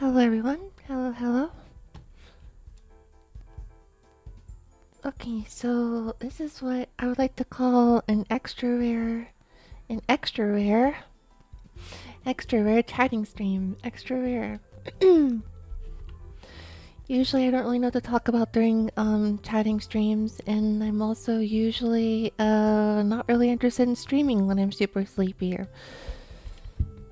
Hello everyone. Hello. Okay, so this is what I would like to call an extra rare chatting stream. Extra rare. Usually I don't really know what to talk about during chatting streams, and I'm also usually not really interested in streaming when I'm super sleepy.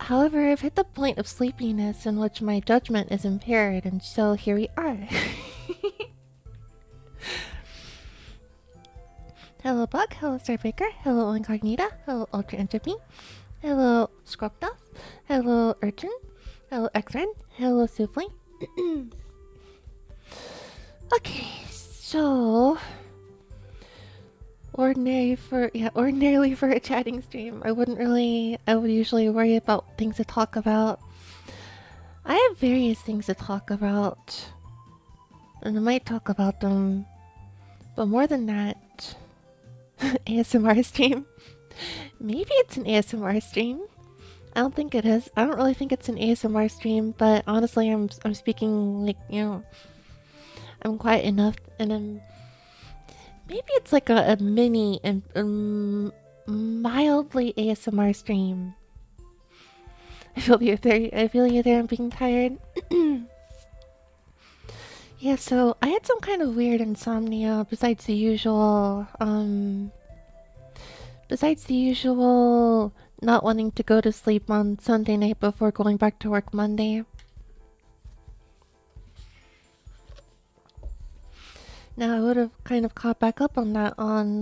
However, I've hit the point of sleepiness in which my judgment is impaired, and so here we are. Hello Bug, hello Starbaker, hello Incognita, hello Ultra Entropy, hello Scrubdust, hello Urchin, hello X-Ren, hello Souffle. Okay, so ordinarily for a chatting stream, I would usually worry about things to talk about. I have various things to talk about, and I might talk about them, but more than that, ASMR stream. Maybe it's an ASMR stream. I don't think it is. I don't really think it's an ASMR stream, but honestly, I'm speaking like, I'm quiet enough, and maybe it's like a mini and mildly ASMR stream. I feel you there. I'm being tired. Yeah, so I had some kind of weird insomnia besides the usual not wanting to go to sleep on Sunday night before going back to work Monday. Now I would have kind of caught back up on that on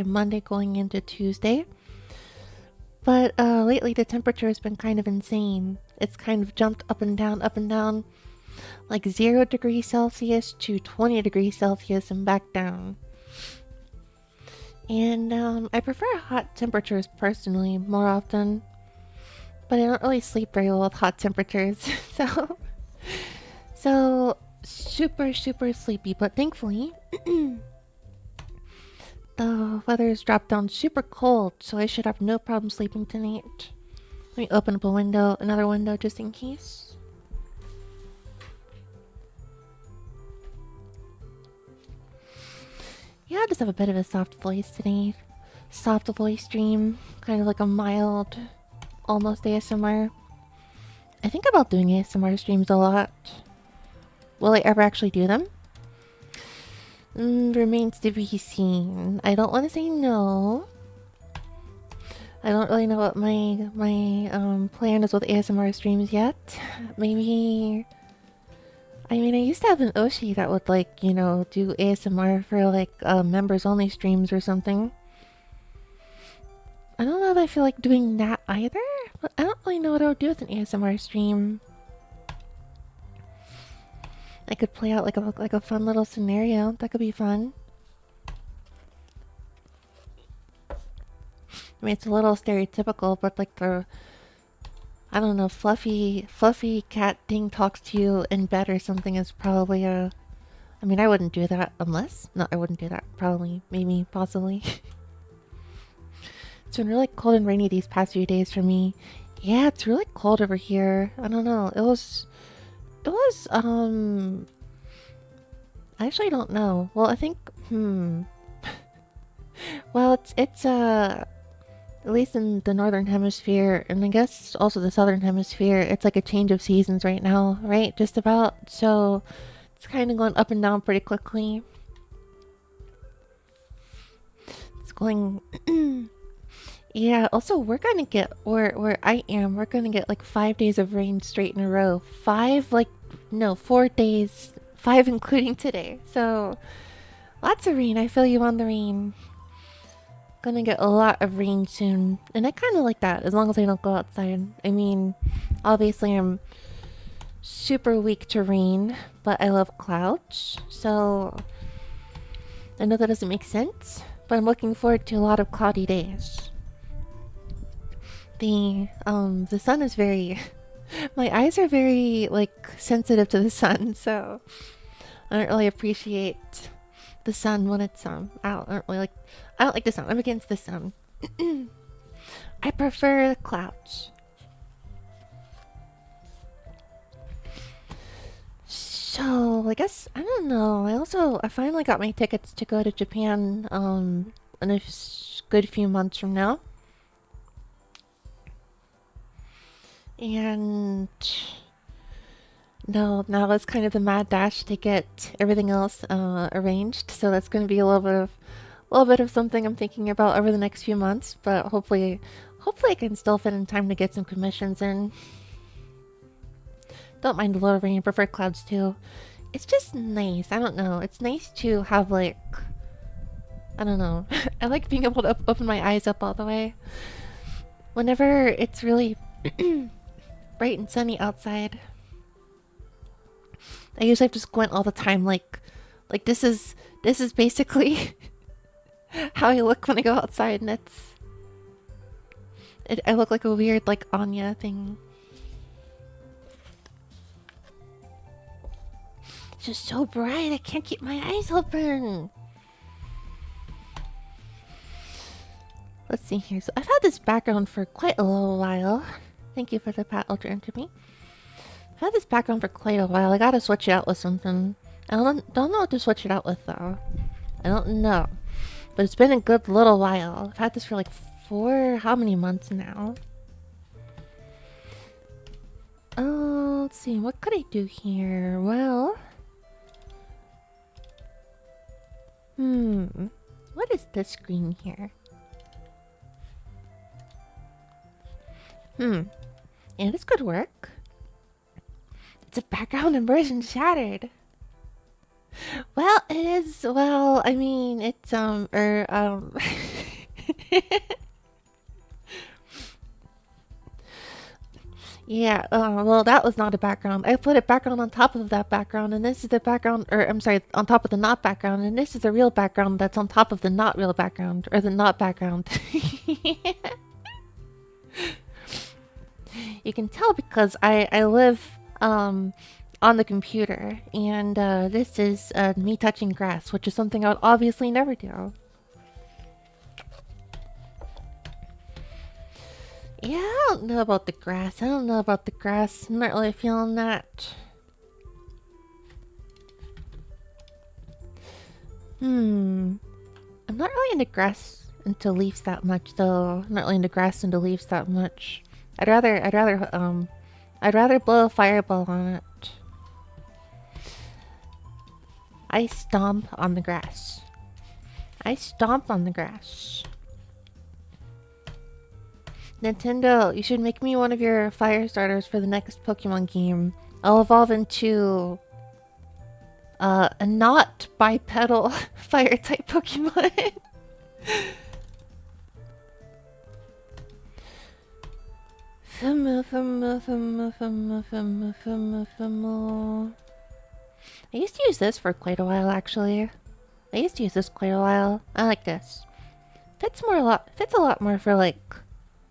Monday going into Tuesday. But lately the temperature has been kind of insane. It's kind of jumped up and down, like 0 degrees Celsius to 20 degrees Celsius and back down. And I prefer hot temperatures personally more often, but I don't really sleep very well with hot temperatures. so super sleepy, but thankfully the weather's dropped down super cold, so I should have no problem sleeping tonight. Let me open up another window just in case. Yeah, I just have a bit of a soft voice today. Soft voice stream, kind of like a mild, almost ASMR. I think about doing ASMR streams a lot. Will I ever actually do them? Remains to be seen. I don't want to say no. I don't really know what my plan is with ASMR streams yet. Maybe... I mean, I used to have an Oshi that would, like, do ASMR for, like, members only streams or something. I don't know if I feel like doing that either, but I don't really know what I would do with an ASMR stream. I could play out like a fun little scenario. That could be fun. I mean, it's a little stereotypical, but like I don't know, fluffy cat thing talks to you in bed or something is probably a... I mean, I wouldn't do that unless... No, I wouldn't do that. Probably, maybe, possibly. It's been really cold and rainy these past few days for me. Yeah, it's really cold over here. I don't know. It was, I actually don't know. Well, I think, well, it's, at least in the northern hemisphere, and I guess also the southern hemisphere, it's like a change of seasons right now, right? Just about. So, it's kind of going up and down pretty quickly. It's going... Yeah, also we're gonna get, where I am, we're gonna get like 5 days of rain straight in a row. 4 days, 5 including today. So, lots of rain. I feel you on the rain. Gonna get a lot of rain soon. And I kind of like that, as long as I don't go outside. I mean, obviously I'm super weak to rain, but I love clouds. So, I know that doesn't make sense, but I'm looking forward to a lot of cloudy days. The sun is very... My eyes are very, like, sensitive to the sun, so... I don't really appreciate the sun when it's, I don't like the sun. I'm against the sun. I prefer the clouds. So I guess I don't know. I finally got my tickets to go to Japan in a good few months from now. And no, now it's kind of the mad dash to get everything else arranged. So that's going to be a little bit of something I'm thinking about over the next few months. But hopefully I can still fit in time to get some commissions in. Don't mind a little rain. Prefer clouds too. It's just nice. I don't know. It's nice to have like, I don't know. I like being able to open my eyes up all the way. Whenever it's really bright and sunny outside, I usually have to squint all the time. Like this is basically how I look when I go outside, and I look like a weird like Anya thing. It's just so bright. I can't keep my eyes open. Let's see here. So I've had this background for quite a little while. Thank you for the Pat Ultra Enter me. I've had this background for quite a while. I gotta switch it out with something. I don't know what to switch it out with though. I don't know. But it's been a good little while. I've had this for like how many months now? Oh, let's see. What could I do here? Well... What is this screen here? Yeah, this could work. It's a background immersion shattered. Well, it is. Well, I mean, it's yeah. Well, that was not a background. I put a background on top of that background, and this is the background. Or I'm sorry, on top of the not background, and this is the real background that's on top of the not real background, or the not background. You can tell because I live on the computer, and this is me touching grass, which is something I would obviously never do. Yeah, I don't know about the grass. I'm not really feeling that. I'm not really into grass, into leaves that much, though. I'm not really into grass, into leaves that much. I'd rather blow a fireball on it. I stomp on the grass. I stomp on the grass. Nintendo, you should make me one of your fire starters for the next Pokemon game. I'll evolve into a not bipedal fire type Pokemon. I used to use this for quite a while, actually. I like this. Fits a lot more for like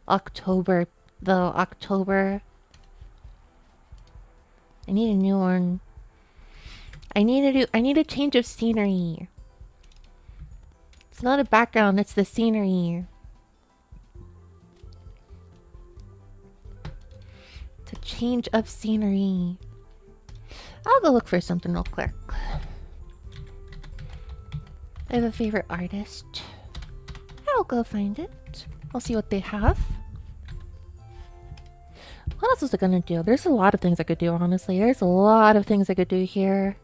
October, though. October. I need a new one. I need a change of scenery. It's not a background, it's the scenery. It's a change of scenery. I'll go look for something real quick. I have a favorite artist. I'll go find it. I'll see what they have. What else was I gonna do? There's a lot of things I could do, honestly. There's a lot of things I could do here.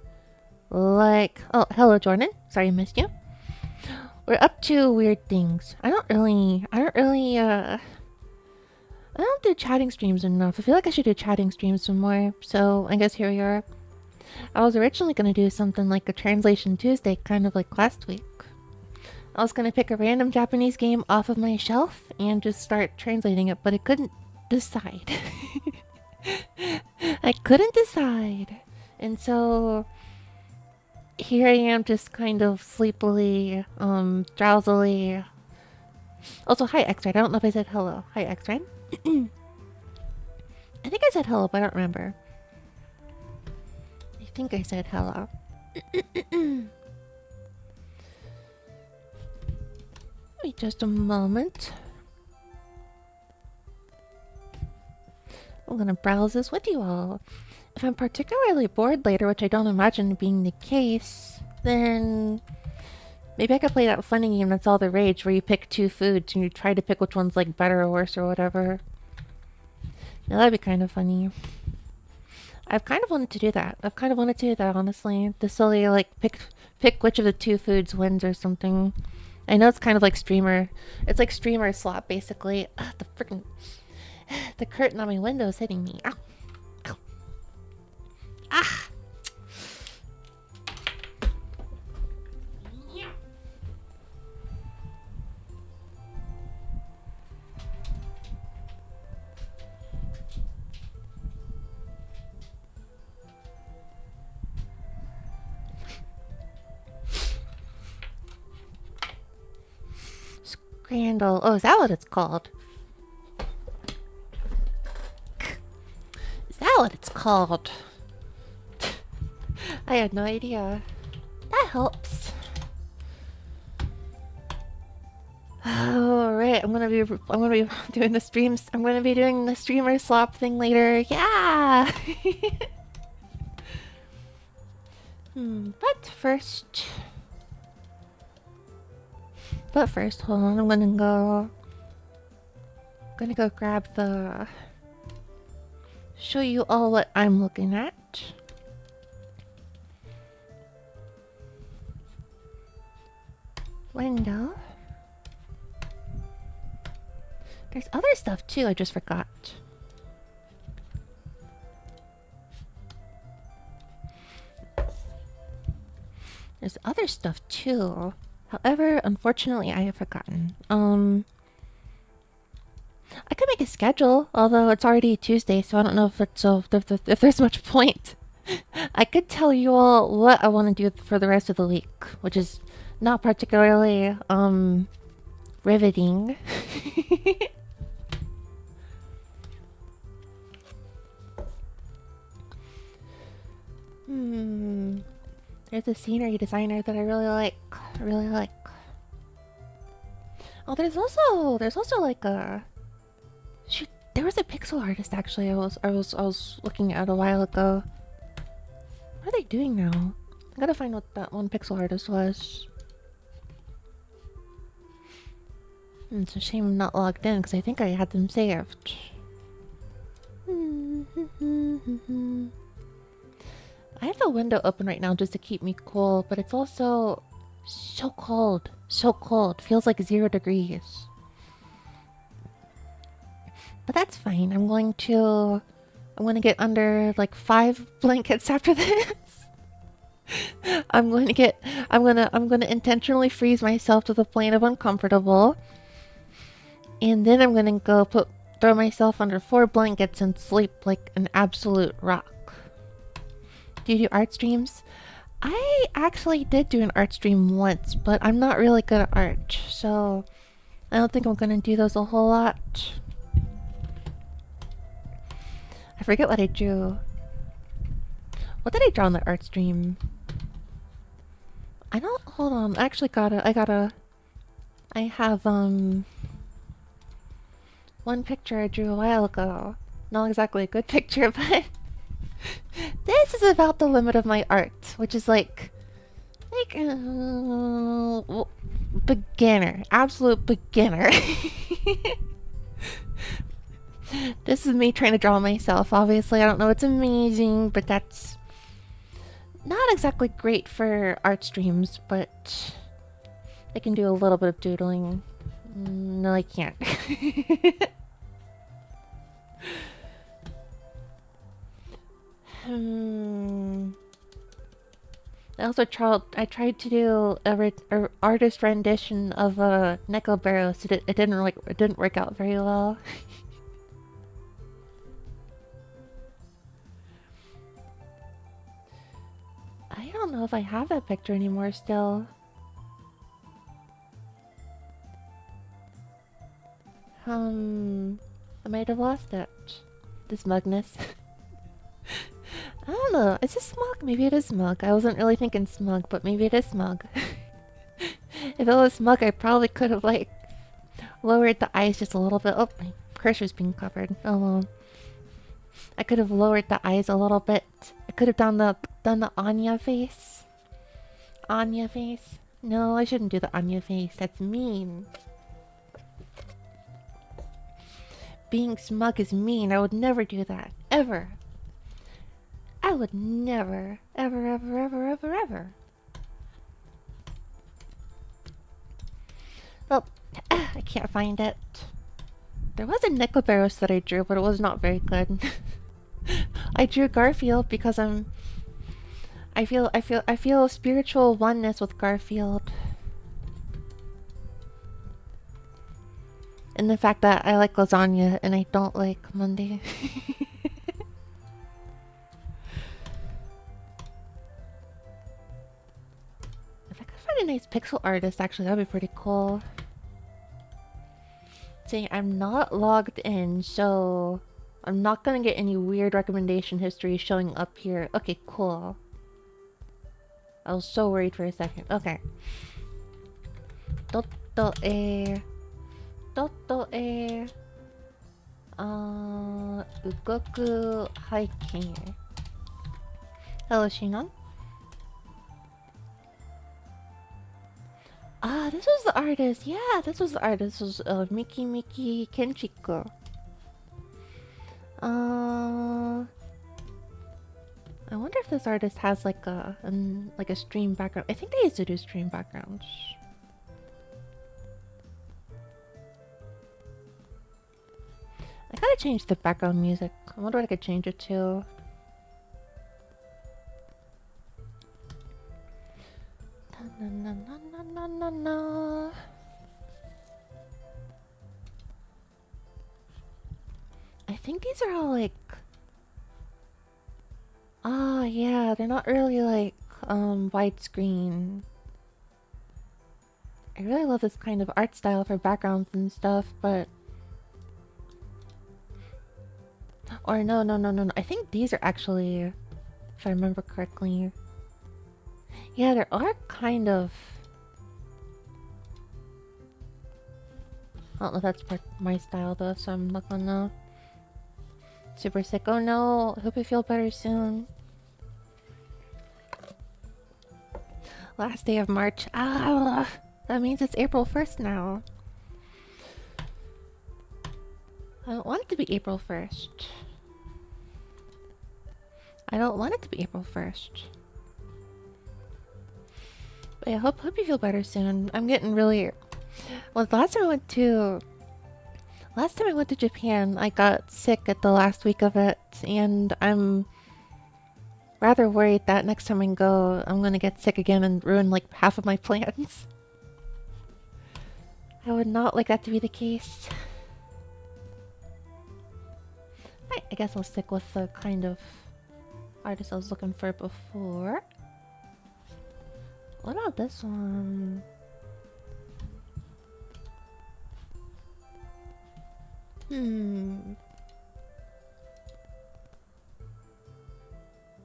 Like... Oh, hello, Jordan. Sorry I missed you. We're up to weird things. I don't do chatting streams enough. I feel like I should do chatting streams some more. So, I guess here we are. I was originally gonna do something like a Translation Tuesday, kind of like last week. I was gonna pick a random Japanese game off of my shelf and just start translating it, but I couldn't decide. I couldn't decide. And so here I am just kind of sleepily, drowsily. Also, hi X-Ray. I don't know if I said hello. Hi X-Ray. I think I said hello, but I don't remember. I think I said hello. Wait just a moment. I'm gonna browse this with you all. if I'm particularly bored later, which I don't imagine being the case, then maybe I could play that funny game that's all the rage where you pick two foods and you try to pick which one's like better or worse or whatever. Now that'd be kind of funny. I've kind of wanted to do that. I've kind of wanted to do that, honestly. The silly, like, pick which of the two foods wins or something. I know it's kind of like streamer. It's like streamer slot, basically. Ugh, the freaking... The curtain on my window is hitting me. Ow. Ow. Ah! Scandal. Oh, is that what it's called? Is that what it's called? I had no idea. That helps. Alright, I'm gonna be doing the streams. I'm gonna be doing the streamer slop thing later. Yeah! But first, hold on. I'm gonna go grab the. Show you all what I'm looking at. Window. There's other stuff too, I just forgot. There's other stuff too. However, unfortunately, I have forgotten. I could make a schedule, although it's already Tuesday, so I don't know if it's if there's much point. I could tell you all what I want to do for the rest of the week, which is not particularly riveting. There's a scenery designer that I really like. Oh, there's also like a shoot. There was a pixel artist actually. I was looking at a while ago. What are they doing now? I gotta find what that one pixel artist was. It's a shame I'm not logged in because I think I had them saved. I have the window open right now just to keep me cool, but it's also so cold. So cold. Feels like 0 degrees. But that's fine. I'm going to get under like 5 blankets after this. I'm gonna intentionally freeze myself to the point of uncomfortable. And then I'm gonna go throw myself under 4 blankets and sleep like an absolute rock. Do you do art streams? I actually did do an art stream once, but I'm not really good at art, so I don't think I'm gonna do those a whole lot. I forget what I drew. What did I draw on the art stream? I don't. Hold on. I actually I have one picture I drew a while ago. Not exactly a good picture, but this is about the limit of my art, which is like beginner, absolute beginner. This is me trying to draw myself. Obviously, I don't know it's amazing, but that's not exactly great for art streams, but I can do a little bit of doodling. No, I can't. I tried to do a artist rendition of a Neko Barrow, so it didn't work out very well. I don't know if I have that picture anymore still. I might have lost it. The smugness. I don't know. Is it smug? Maybe it is smug. I wasn't really thinking smug, but maybe it is smug. If it was smug, I probably could have, like, lowered the eyes just a little bit. Oh, my cursor's being covered. Oh well. I could have lowered the eyes a little bit. I could have done the Anya face. Anya face. No, I shouldn't do the Anya face. That's mean. Being smug is mean. I would never do that. Ever. I would never. Ever, ever, ever, ever, ever. Well, I can't find it. There was a Nicobaros that I drew, but it was not very good. I drew Garfield because I feel a spiritual oneness with Garfield. And the fact that I like lasagna and I don't like Monday. If I could find a nice pixel artist, actually, that'd be pretty cool. See, I'm not logged in, so I'm not gonna get any weird recommendation history showing up here. Okay, cool. I was so worried for a second. Okay. Toto e. Ugoku hiking. Hello, Shinon. Ah, this was the artist. Yeah, this was the artist. This was Miki Kenchiko. I wonder if this artist has like a stream background. I think they used to do stream backgrounds. I gotta change the background music. I wonder what I could change it to. Na, na, na, na, na, na, na. I think these are all like... Ah, yeah, they're not really like widescreen. I really love this kind of art style for backgrounds and stuff, but... Or no. I think these are actually, if I remember correctly. Yeah, there are kind of... I don't know if that's my style though, so I'm not gonna... Super sick. Oh no, hope you feel better soon. Last day of March. Ah, that means it's April 1st now. I don't want it to be April 1st. I don't want it to be April 1st. But yeah, hope you feel better soon. I'm getting really... Well, last time I went to Japan, I got sick at the last week of it, and I'm rather worried that next time I go, I'm gonna get sick again and ruin like half of my plans. I would not like that to be the case. I guess I'll stick with the kind of artist I was looking for before. What about this one?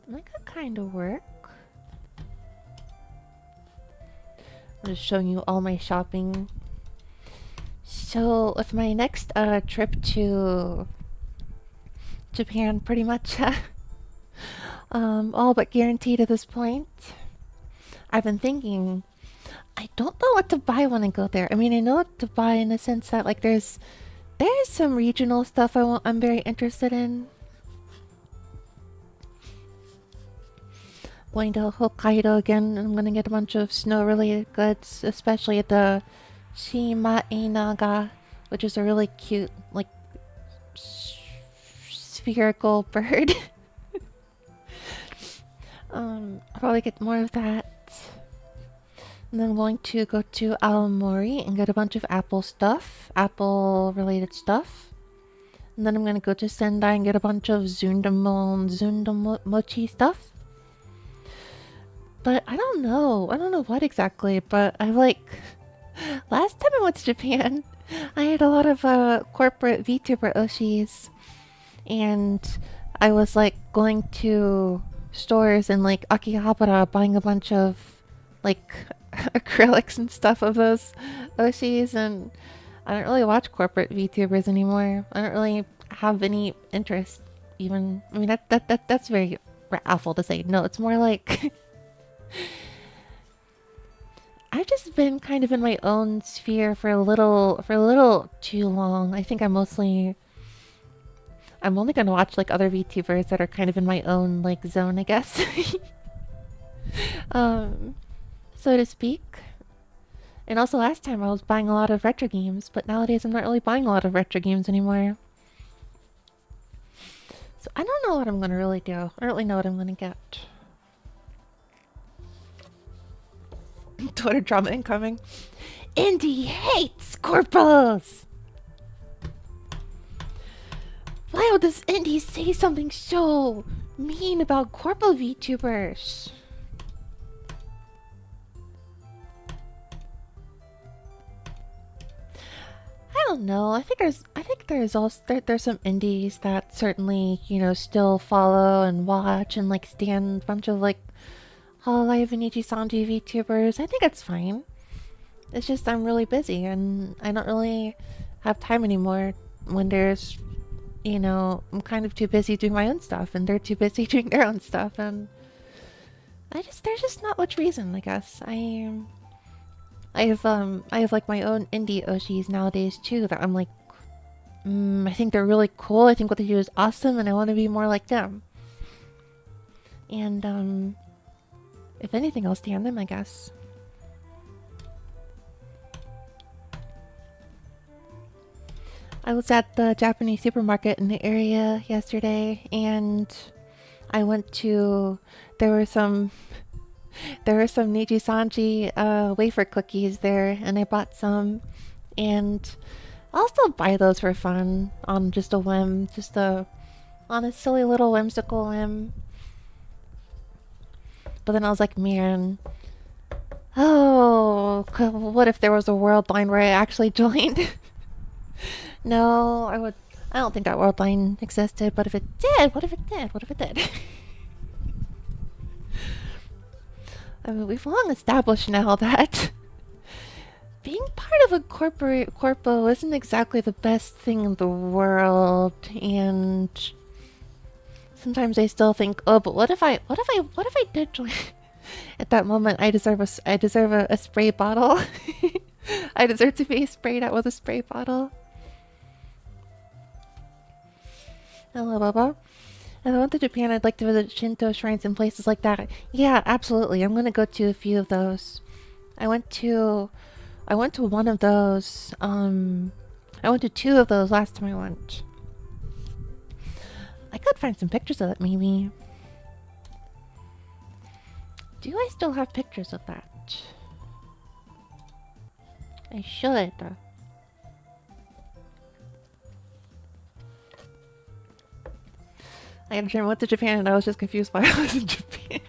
That could kind of work. I'm just showing you all my shopping. So, with my next trip to Japan, pretty much all but guaranteed at this point, I've been thinking, I don't know what to buy when I go there. I mean, I know what to buy in the sense that like there's some regional stuff I'm very interested in. Going to Hokkaido again, I'm gonna get a bunch of snow-related goods, especially at the Shimaenaga, which is a really cute, like, spherical bird. I'll probably get more of that. And then I'm going to go to Aomori and get a bunch of apple-related stuff. And then I'm going to go to Sendai and get a bunch of Zundamochi stuff. But I don't know what exactly, but I like... Last time I went to Japan, I had a lot of corporate VTuber Oshis. And I was like going to stores in like Akihabara buying a bunch of like acrylics and stuff of those Oshis, and I don't really watch corporate VTubers anymore. I don't really have any interest even. I mean, that's very awful to say. No, it's more like I've just been kind of in my own sphere for a little too long. I think I'm only gonna watch like other VTubers that are kind of in my own like zone, I guess. So to speak. And also last time I was buying a lot of retro games, but nowadays I'm not really buying a lot of retro games anymore. So I don't know what I'm gonna really do. I don't really know what I'm gonna get. Twitter drama incoming. Indy hates corpos! Why would this Indy say something so mean about corpo VTubers? I don't know. I think there's some indies that certainly, you know, still follow and watch and like stand a bunch of like Hololive and Ichisanji VTubers. I think it's fine. It's just I'm really busy and I don't really have time anymore when there's, you know, I'm kind of too busy doing my own stuff and they're too busy doing their own stuff, and there's just not much reason, I guess. I have like my own indie Oshis nowadays too that I'm like, I think they're really cool. I think what they do is awesome and I want to be more like them. And if anything, I'll stand them, I guess. I was at the Japanese supermarket in the area yesterday and I went to, there were some Nijisanji wafer cookies there, and I bought some, and I'll still buy those for fun on just a whim, on a silly little whimsical whim. But then I was like, man, oh, what if there was a world line where I actually joined? No, I don't think that world line existed, but if it did, what if it did? What if it did? I mean, we've long established now that being part of a corpo isn't exactly the best thing in the world, and sometimes I still think, oh, but what if I did join? At that moment, I deserve a spray bottle. I deserve to be sprayed out with a spray bottle. Hello, Baba. If I went to Japan, I'd like to visit Shinto shrines and places like that. Yeah, absolutely. I'm gonna go to a few of those. I went to one of those. I went to 2 of those last time I went. I could find some pictures of that, maybe. Do I still have pictures of that? I should. I went to Japan and I was just confused why I was in Japan.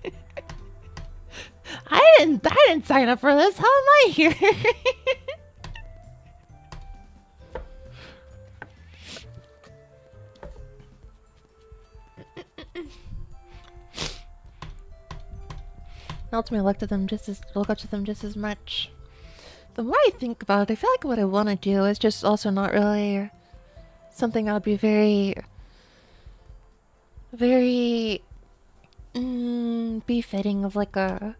I didn't sign up for this. How am I here? Ultimately, look up to them just as much. The more I think about it, I feel like what I want to do is just also not really something I would be very befitting of like a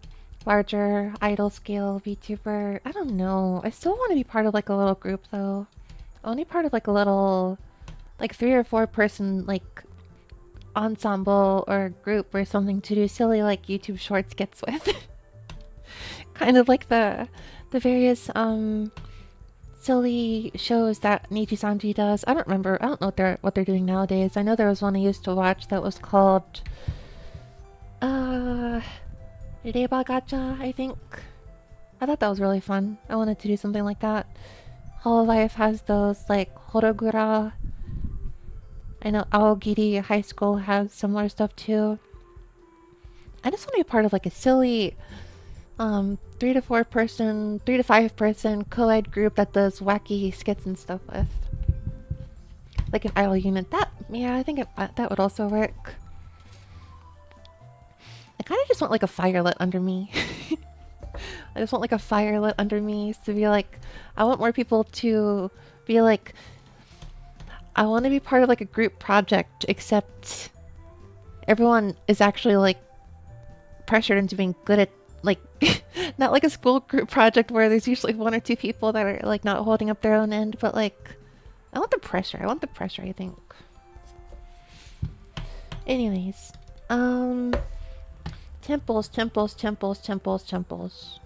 larger idol scale VTuber. I don't know. I still want to be part of like a little group though. Only part of like a little, like 3 or 4 person like ensemble or group or something to do silly like YouTube short skits with. Kind of like the various silly shows that Nijisanji does. I don't remember. I don't know what they're doing nowadays. I know there was one I used to watch that was called Reba Gacha, I think. I thought that was really fun. I wanted to do something like that. Hololive has those like Horogura. I know Aogiri High School has similar stuff too. I just want to be part of like a silly 3 to 5 person co-ed group that does wacky skits and stuff with. Like an idol unit. I think that would also work. I kind of just want like a fire lit under me. I just want like a fire lit under me to be like, I want more people to be like, I want to be part of like a group project, except everyone is actually like pressured into being good at like not like a school group project where there's usually one or two people that are like not holding up their own end, but like I want the pressure. I want the pressure, I think. Anyways, temples, temples, temples, temples, temples.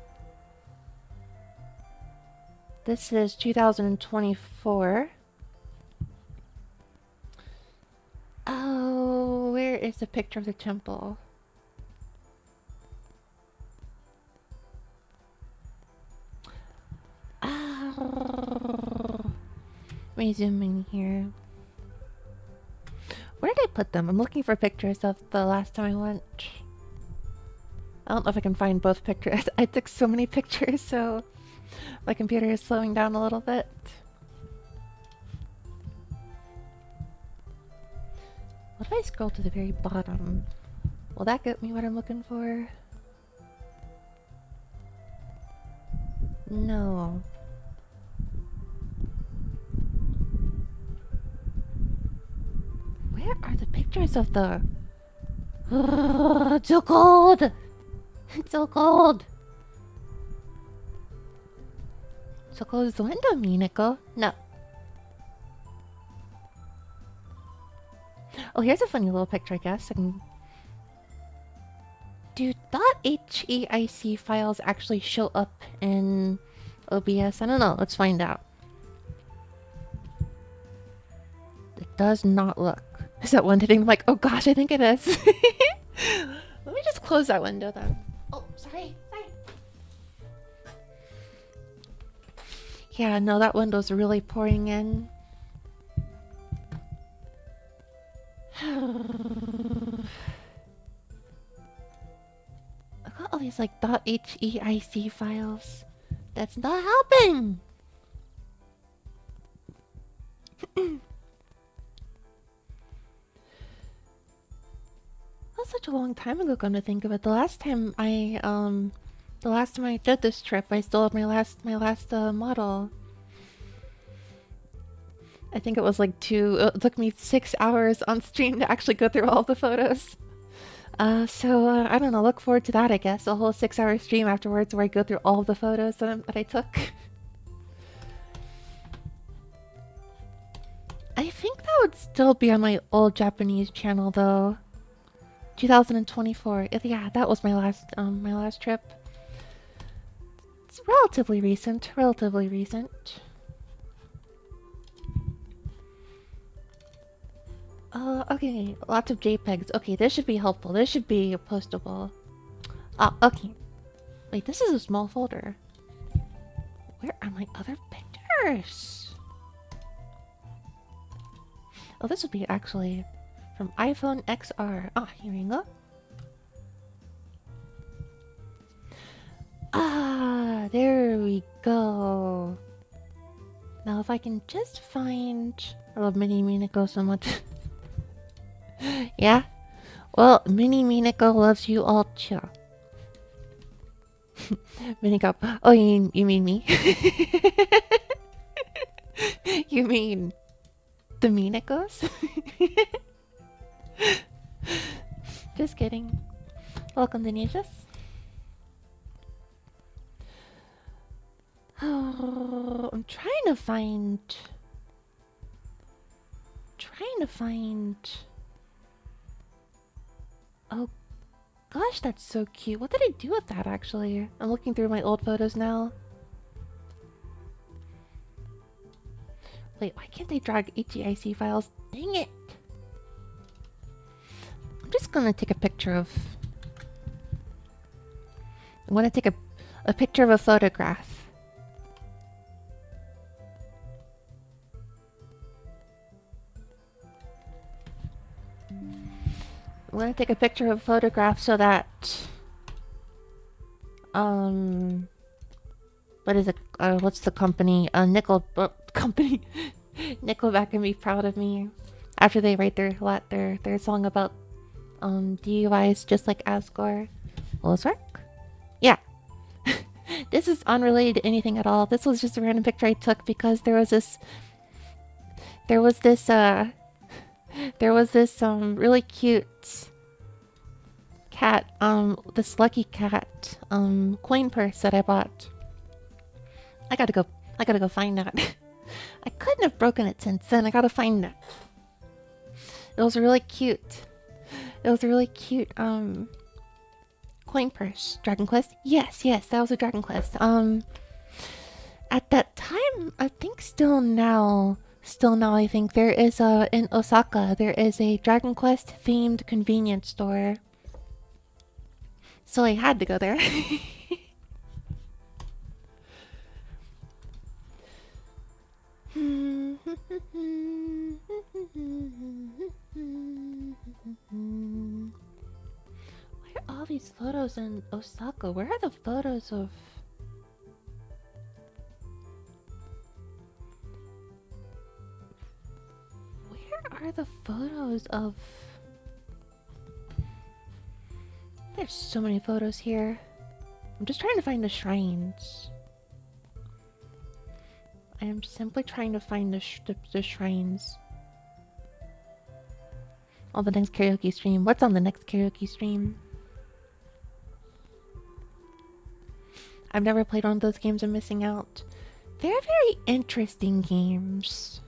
This is 2024. Oh, where is the picture of the temple? Oh. Let me zoom in here. Where did I put them? I'm looking for pictures of the last time I went. I don't know if I can find both pictures. I took so many pictures, so my computer is slowing down a little bit. What if I scroll to the very bottom? Will that get me what I'm looking for? No. Where are the pictures of the... It's so cold! It's so cold! So close the window, Minako. No. Oh, here's a funny little picture, I guess. Do .heic files actually show up in OBS? I don't know. Let's find out. It does not look. Is that one hitting the mic? Oh gosh, I think it is. Let me just close that window then. Oh, sorry. Yeah, no, that window's really pouring in. I've got all these like .heic files. That's not helping! That was such a long time ago, come to think of it. The last time I did this trip, I still have my last model. I think it was like it took me 6 hours on stream to actually go through all the photos. So I don't know, look forward to that, I guess. A whole 6-hour stream afterwards where I go through all the photos that I took. I think that would still be on my old Japanese channel though. 2024. Yeah, that was my last trip. It's relatively recent. Okay, lots of JPEGs. Okay, this should be helpful. This should be postable. Okay. Wait, this is a small folder. Where are my other pictures? Oh, this would be actually from iPhone XR. Ah, here we go. Ah, there we go. Now if I can just find... I love Mini Minako so much. Yeah? Well, Mini Minako loves you all too. Miniko. Oh, you mean me? You mean... the Minakos? Just kidding. Welcome to Nijus. Oh, I'm trying to find... Oh gosh, that's so cute. What did I do with that actually? I'm looking through my old photos now. Wait, why can't they drag HEIC files? Dang it! I'm just gonna take a picture of... I'm gonna take a picture of a photograph. I'm gonna take a picture of a photograph so that... What is it? What's the company? Company... Nickelback can be proud of me after they write their song about DUIs just like Asgore. Will this work? Yeah. This is unrelated to anything at all. This was just a random picture I took because there was there was this really cute cat, this lucky cat, coin purse that I bought. I gotta go find that. I couldn't have broken it since then. I gotta find it. It was really cute. It was a really cute, coin purse. Dragon Quest? Yes, that was a Dragon Quest. At that time, I think still now, I think there is in Osaka, there is a Dragon Quest themed convenience store. So I had to go there. Where are all these photos in Osaka? Where are the photos of... Where are the photos of... There's so many photos here. I'm just trying to find the shrines. I am simply trying to find the shrines. On the next karaoke stream. What's on the next karaoke stream? I've never played one of those games. I'm missing out. They're very interesting games.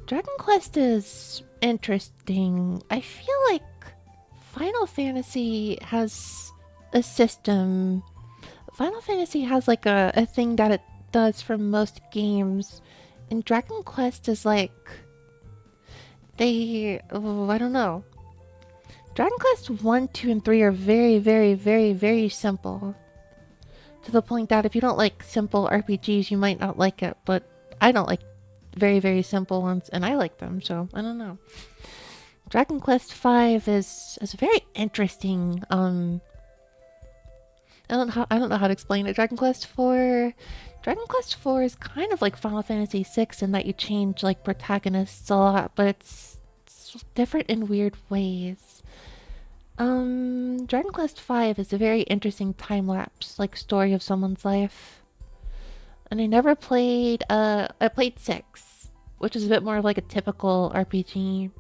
Dragon Quest is interesting. I feel like Final Fantasy has a system. Final Fantasy has like a thing that it does for most games. And Dragon Quest is like... I don't know. Dragon Quest 1, 2, and 3 are very, very, very, very simple. To the point that if you don't like simple RPGs, you might not like it. But I don't like very, very simple ones, and I like them, so I don't know. Dragon Quest 5 is very interesting. I don't know how to explain it. Dragon Quest 4 is kind of like Final Fantasy 6 in that you change like protagonists a lot, but it's different in weird ways. Dragon Quest 5 is a very interesting time lapse, like story of someone's life. And I never played I played 6, which is a bit more of like a typical RPG.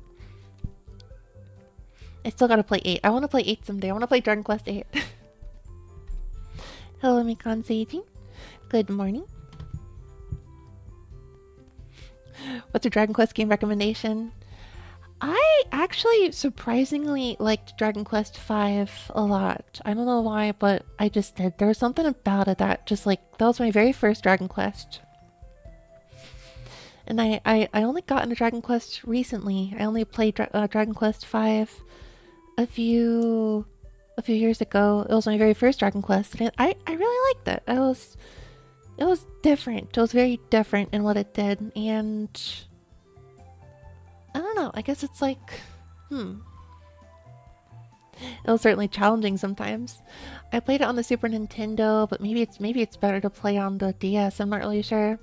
I still gotta play 8. I wanna play 8 someday. I wanna play Dragon Quest 8. Hello, Mikan Seiji. Good morning. What's a Dragon Quest game recommendation? I actually surprisingly liked Dragon Quest V a lot. I don't know why, but I just did. There was something about it that just like, that was my very first Dragon Quest. And I only got into Dragon Quest recently. I only played Dragon Quest V a few years ago. It was my very first Dragon Quest, and I really liked it. It was different. It was very different in what it did, and I don't know. I guess it's like, it was certainly challenging sometimes. I played it on the Super Nintendo, but maybe it's better to play on the DS. I'm not really sure.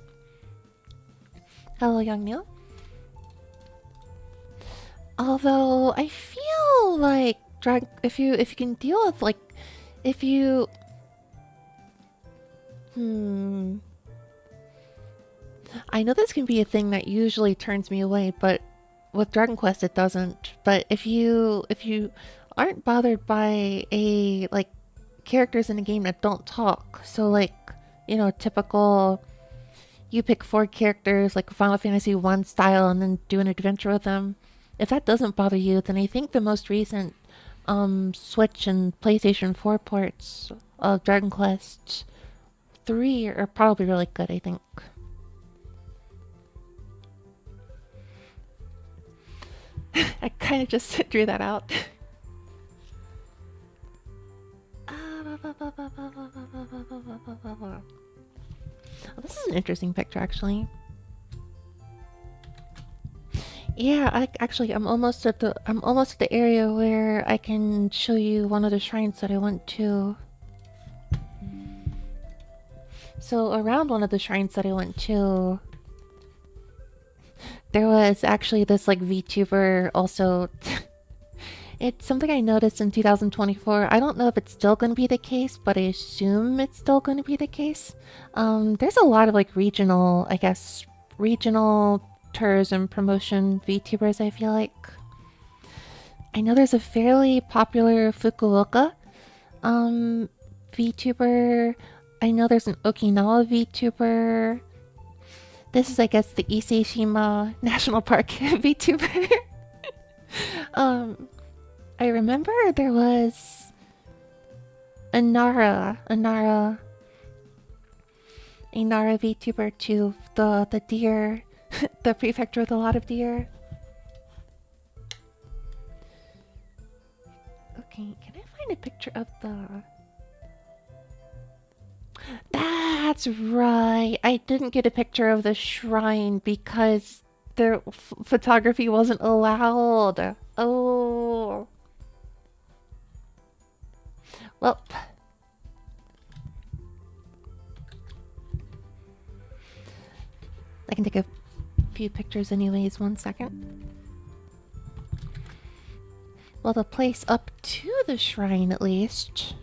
Hello, Young Neil. Although I feel like if you can deal with like I know this can be a thing that usually turns me away, but with Dragon Quest it doesn't. But if you aren't bothered by like characters in a game that don't talk, so like, you know, typical you pick 4 characters like Final Fantasy 1 style and then do an adventure with them. If that doesn't bother you, then I think the most recent Switch and PlayStation 4 ports of Dragon Quest 3 are probably really good, I think. I kind of just drew that out. Oh, this is an interesting picture, actually. Yeah, I'm almost at the area where I can show you one of the shrines that I went to. So around one of the shrines that I went to, there was actually this like VTuber also. It's something I noticed in 2024. I don't know if it's still going to be the case, but I assume it's still going to be the case. There's a lot of like regional, I guess, regional tourism promotion VTubers, I feel like. I know there's a fairly popular Fukuoka VTuber. I know there's an Okinawa VTuber. This is, I guess, the Ise-shima National Park VTuber. I remember there was Inara VTuber too. The deer, the prefecture with a lot of deer. Okay, can I find a picture of the... That's right. I didn't get a picture of the shrine because their photography wasn't allowed. Oh. Well. I can take a few pictures anyways. 1 second. Well, the place up to the shrine at least.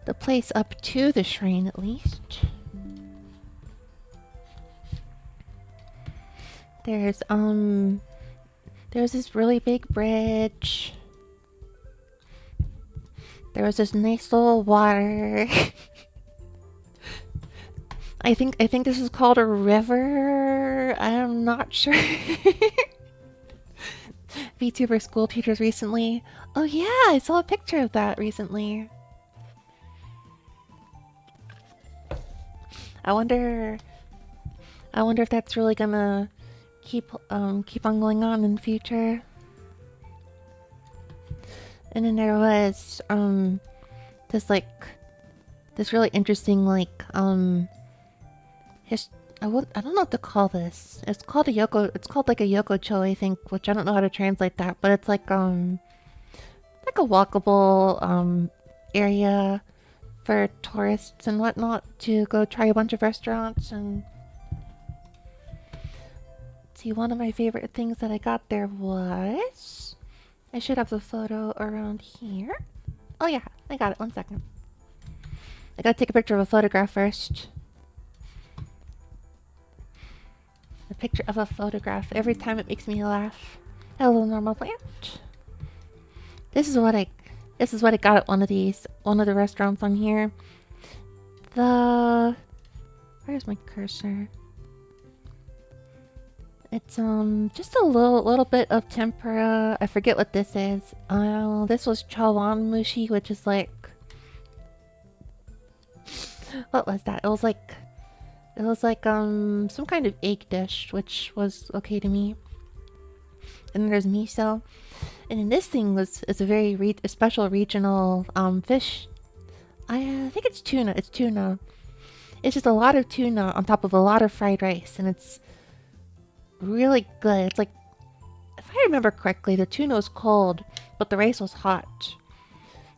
The place up to the shrine at least. There's this really big bridge. There was this nice little water. I think this is called a river. I'm not sure. VTuber school teachers recently. Oh yeah, I saw a picture of that recently. I wonder if that's really gonna keep on going on in the future. And then there was this really interesting I don't know what to call this. It's called like a yokocho, I think, which I don't know how to translate that, but it's like a walkable area for tourists and whatnot to go try a bunch of restaurants. And see, one of my favorite things that I got there was, I should have the photo around here. Oh yeah, I got it. 1 second. I gotta take a picture of a photograph first. A picture of a photograph. Every time it makes me laugh. Hello, normal plant. This is what I got at one of the restaurants on here. Where's my cursor? It's just a little bit of tempura. I forget what this is. This was chawan mushi, which is like, what was that? It was like some kind of egg dish, which was okay to me. And then there's miso. And then this thing is a very special regional fish. I think it's tuna. It's tuna. It's just a lot of tuna on top of a lot of fried rice, and it's really good. It's like, if I remember correctly, the tuna was cold, but the rice was hot.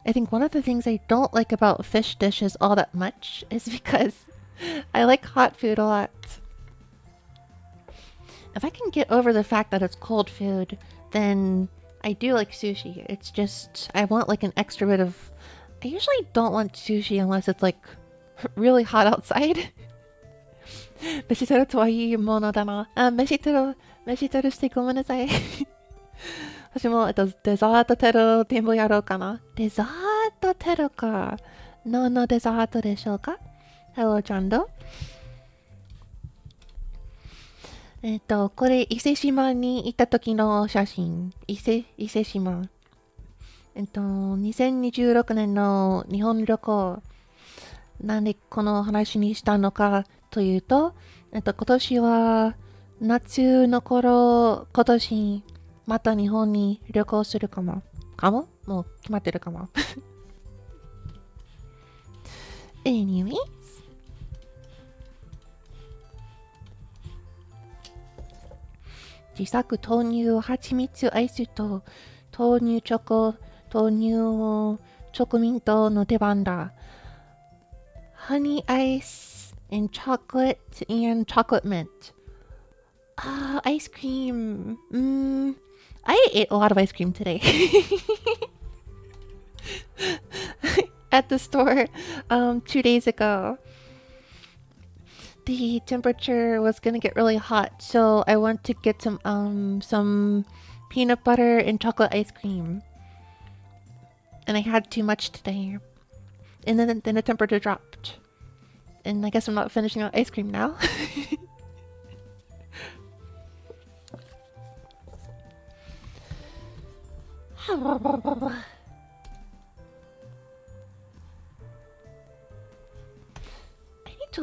I think one of the things I don't like about fish dishes all that much is because I like hot food a lot. If I can get over the fact that it's cold food, then I do like sushi. It's just, I want like an extra bit of... I usually don't want sushi unless it's like really hot outside. 飯テロとはいいものだな。飯テロしてごめんなさい。私も、デザートテロでもやろうかな。デザートテロか。何のデザートでしょうか？ Hello, ちゃんど。これ、伊勢島に行った時の写真。伊勢島。2026年の日本旅行。なんでこの話にしたのかというと、今年は夏の頃、今年また日本に旅行するかも。もう決まってるかも。Anyways。自作豆乳蜂蜜アイスと豆乳チョコミントの出番だ。Honey ice and chocolate mint. Ice cream. I ate a lot of ice cream today. at the store 2 days ago. The temperature was gonna get really hot, so I went to get some peanut butter and chocolate ice cream. And I had too much today. And then the temperature dropped. And I guess I'm not finishing out ice cream now. To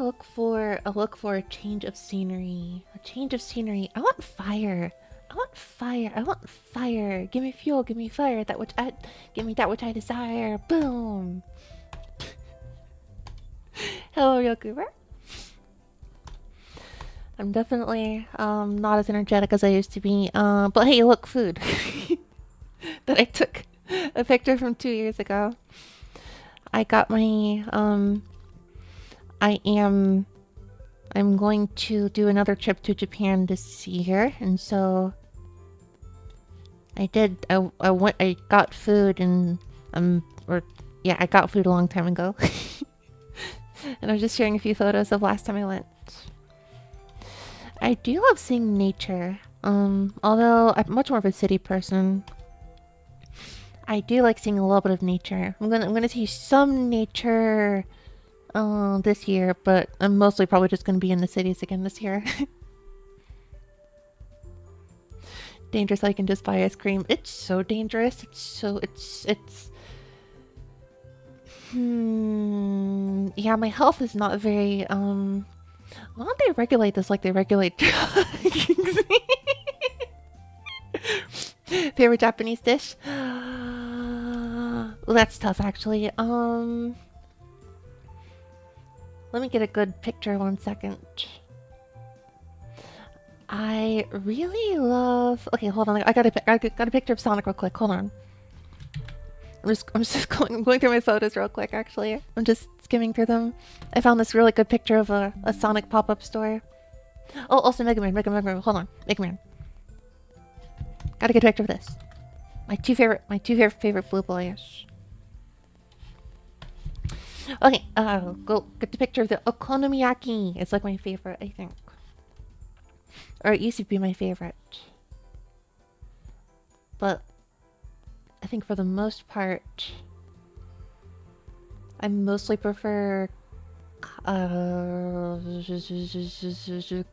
look for a change of scenery. A change of scenery. I want fire. I want fire. I want fire. Give me fuel. Give me fire. Give me that which I desire. Boom. Hello, Yokuber. I'm definitely not as energetic as I used to be. But hey, look, food. That I took a picture from 2 years ago. I got my I'm going to do another trip to Japan this year, and so I got food and I got food a long time ago. And I was just sharing a few photos of last time I went. I do love seeing nature. Although I'm much more of a city person, I do like seeing a little bit of nature. I'm gonna see some nature this year, but I'm mostly probably just gonna be in the cities again this year. Dangerous, I can just buy ice cream. It's so dangerous. Yeah, my health is not very why don't they regulate this like they regulate drugs? Favorite Japanese dish? Well, that's tough actually. Let me get a good picture 1 second. I really love... Okay, hold on. I got a picture of Sonic real quick. Hold on. I'm just going through my photos real quick, actually. I'm just skimming through them. I found this really good picture of a Sonic pop-up store. Oh, also Mega Man. Hold on. Mega Man. Got a good picture of this. My two favorite blue boys. Okay, go get the picture of the okonomiyaki. It's like my favorite, I think. Or it used to be my favorite. But I think for the most part, I mostly prefer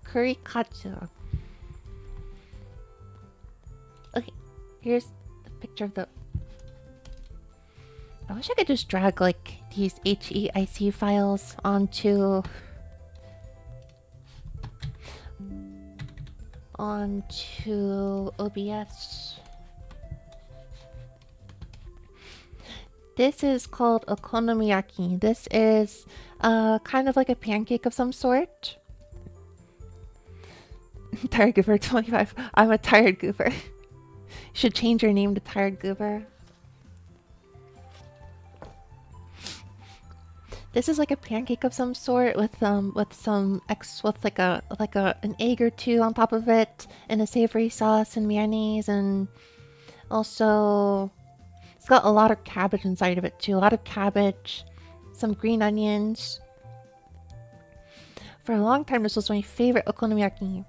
curry katsu. Okay, here's the picture of the... I wish I could just drag like these HEIC files onto OBS. This is called okonomiyaki. This is kind of like a pancake of some sort. Tired Goober 25. I'm a tired goober. Should change your name to Tired Goober. This is like a pancake of some sort with an egg or two on top of it, and a savory sauce and mayonnaise, and also it's got a lot of cabbage inside of it too. A lot of cabbage, some green onions. For a long time, this was my favorite okonomiyaki.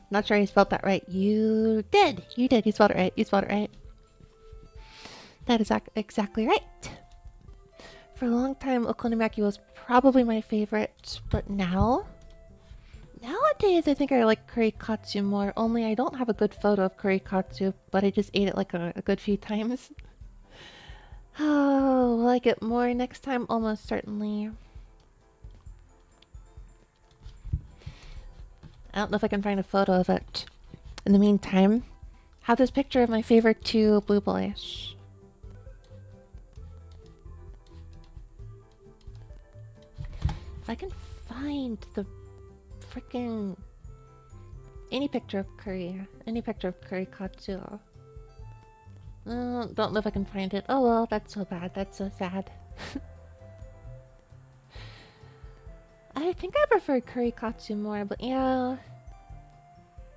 Not sure I spelled that right. You did. You spelled it right. That is exactly right. For a long time, okonomiyaki was probably my favorite, but nowadays I think I like curry katsu more, only I don't have a good photo of curry katsu, but I just ate it like a good few times. Oh, will I get more next time? Almost certainly. I don't know if I can find a photo of it. In the meantime, I have this picture of my favorite two blue boys. If I can find the freaking any picture of curry katsu. Don't know if I can find it. Oh well, that's so bad. That's so sad. I think I prefer curry katsu more, but yeah,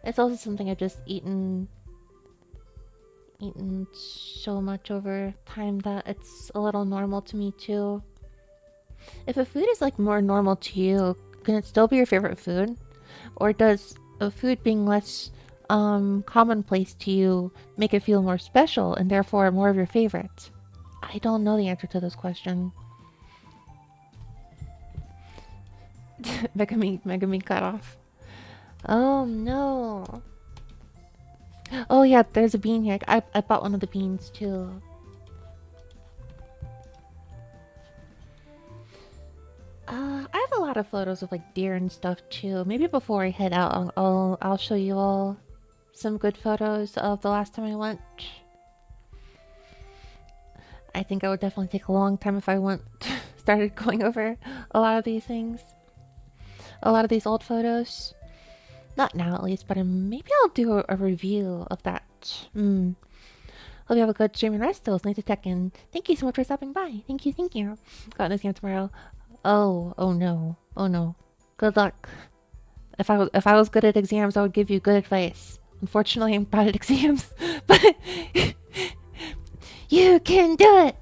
it's also something I've just eaten eaten so much over time that it's a little normal to me too. If a food is like more normal to you, can it still be your favorite food? Or does a food being less commonplace to you make it feel more special and therefore more of your favorite? I don't know the answer to this question. Megami cut off. Oh no. Oh yeah, there's a bean here. I bought one of the beans too. I have a lot of photos of like deer and stuff too. Maybe before I head out, I'll show you all some good photos of the last time I went. I think I would definitely take a long time if I started going over a lot of these things, a lot of these old photos. Not now, at least, but maybe I'll do a review of that. Hope you have a good stream and rest. It was nice to check in. Thank you so much for stopping by. Thank you, thank you. Got this game tomorrow. Oh no, oh no. Good luck. If I was good at exams, I would give you good advice. Unfortunately, I'm bad at exams, but you can do it.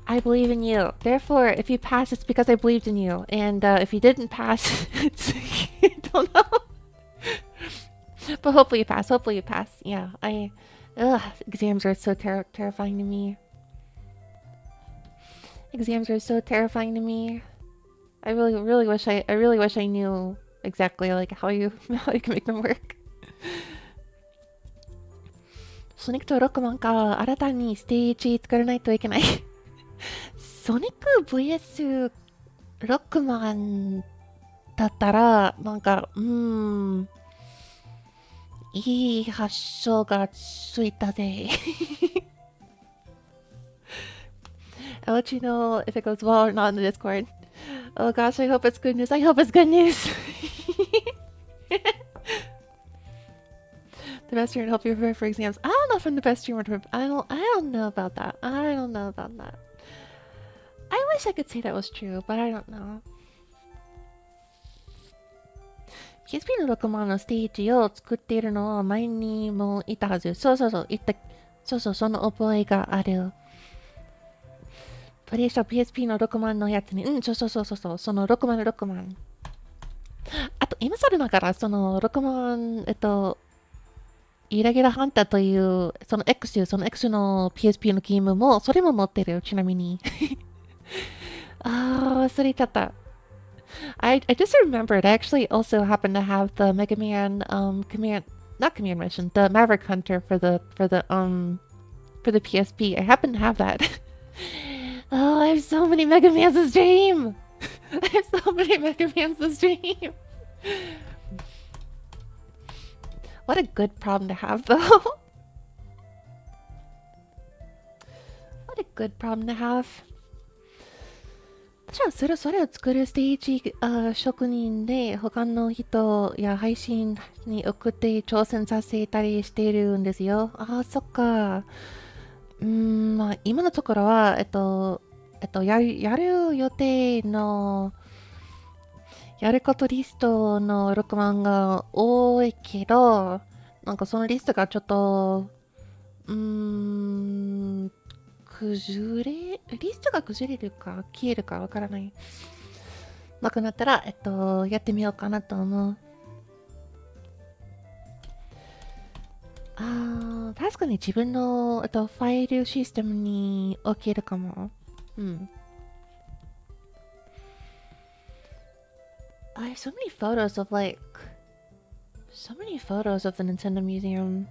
I believe in you. Therefore, if you pass, it's because I believed in you. And if you didn't pass, it's I don't know. But hopefully you pass. Hopefully you pass. Yeah, exams are so terrifying to me. Exams are so terrifying to me. I really wish I knew exactly like how you can make them work. ソニックとロックマンか新たにステージ作らないといけない。ソニック vs ロックマンだったらなんかいい発想がついたぜ。I'll let you know if it goes well or not in the Discord. Oh gosh, I hope it's good news. I hope it's good news. The best streamer to help you prepare for exams. I don't know if I'm the best streamer to prepare. I don't know about that. I don't know about that. I wish I could say that was true, but I don't know. PSP のロックマンのステージを作っているのは前にもいたはず。そう、その覚えがある。プレイした PSP の6万のやつに、そう、その6万の6万。あと、今更ながら、その6万、イラギラハンターという、その X の PSP のゲームも、それも持ってる、ちなみに。忘れちゃった。I just remembered, I actually also happen to have the Mega Man, not command mission, the Maverick Hunter for the PSP. I happen to have that. Oh, I have so many Mega Mans to stream! I have so many Mega Mans to stream! What a good problem to have, though. What a good problem to have. 私はそれを作るステージ職人で他の人や配信に送って挑戦させたりしているんですよ。そっか。まあ今のところはやる予定のやることリストの6万が多いけど、なんかそのリストがちょっとリストが崩れるか消えるかわからない。なくなったらやってみようかなと思う。確かに自分のファイルシステムに置けるかも。I have so many photos of the Nintendo Museum.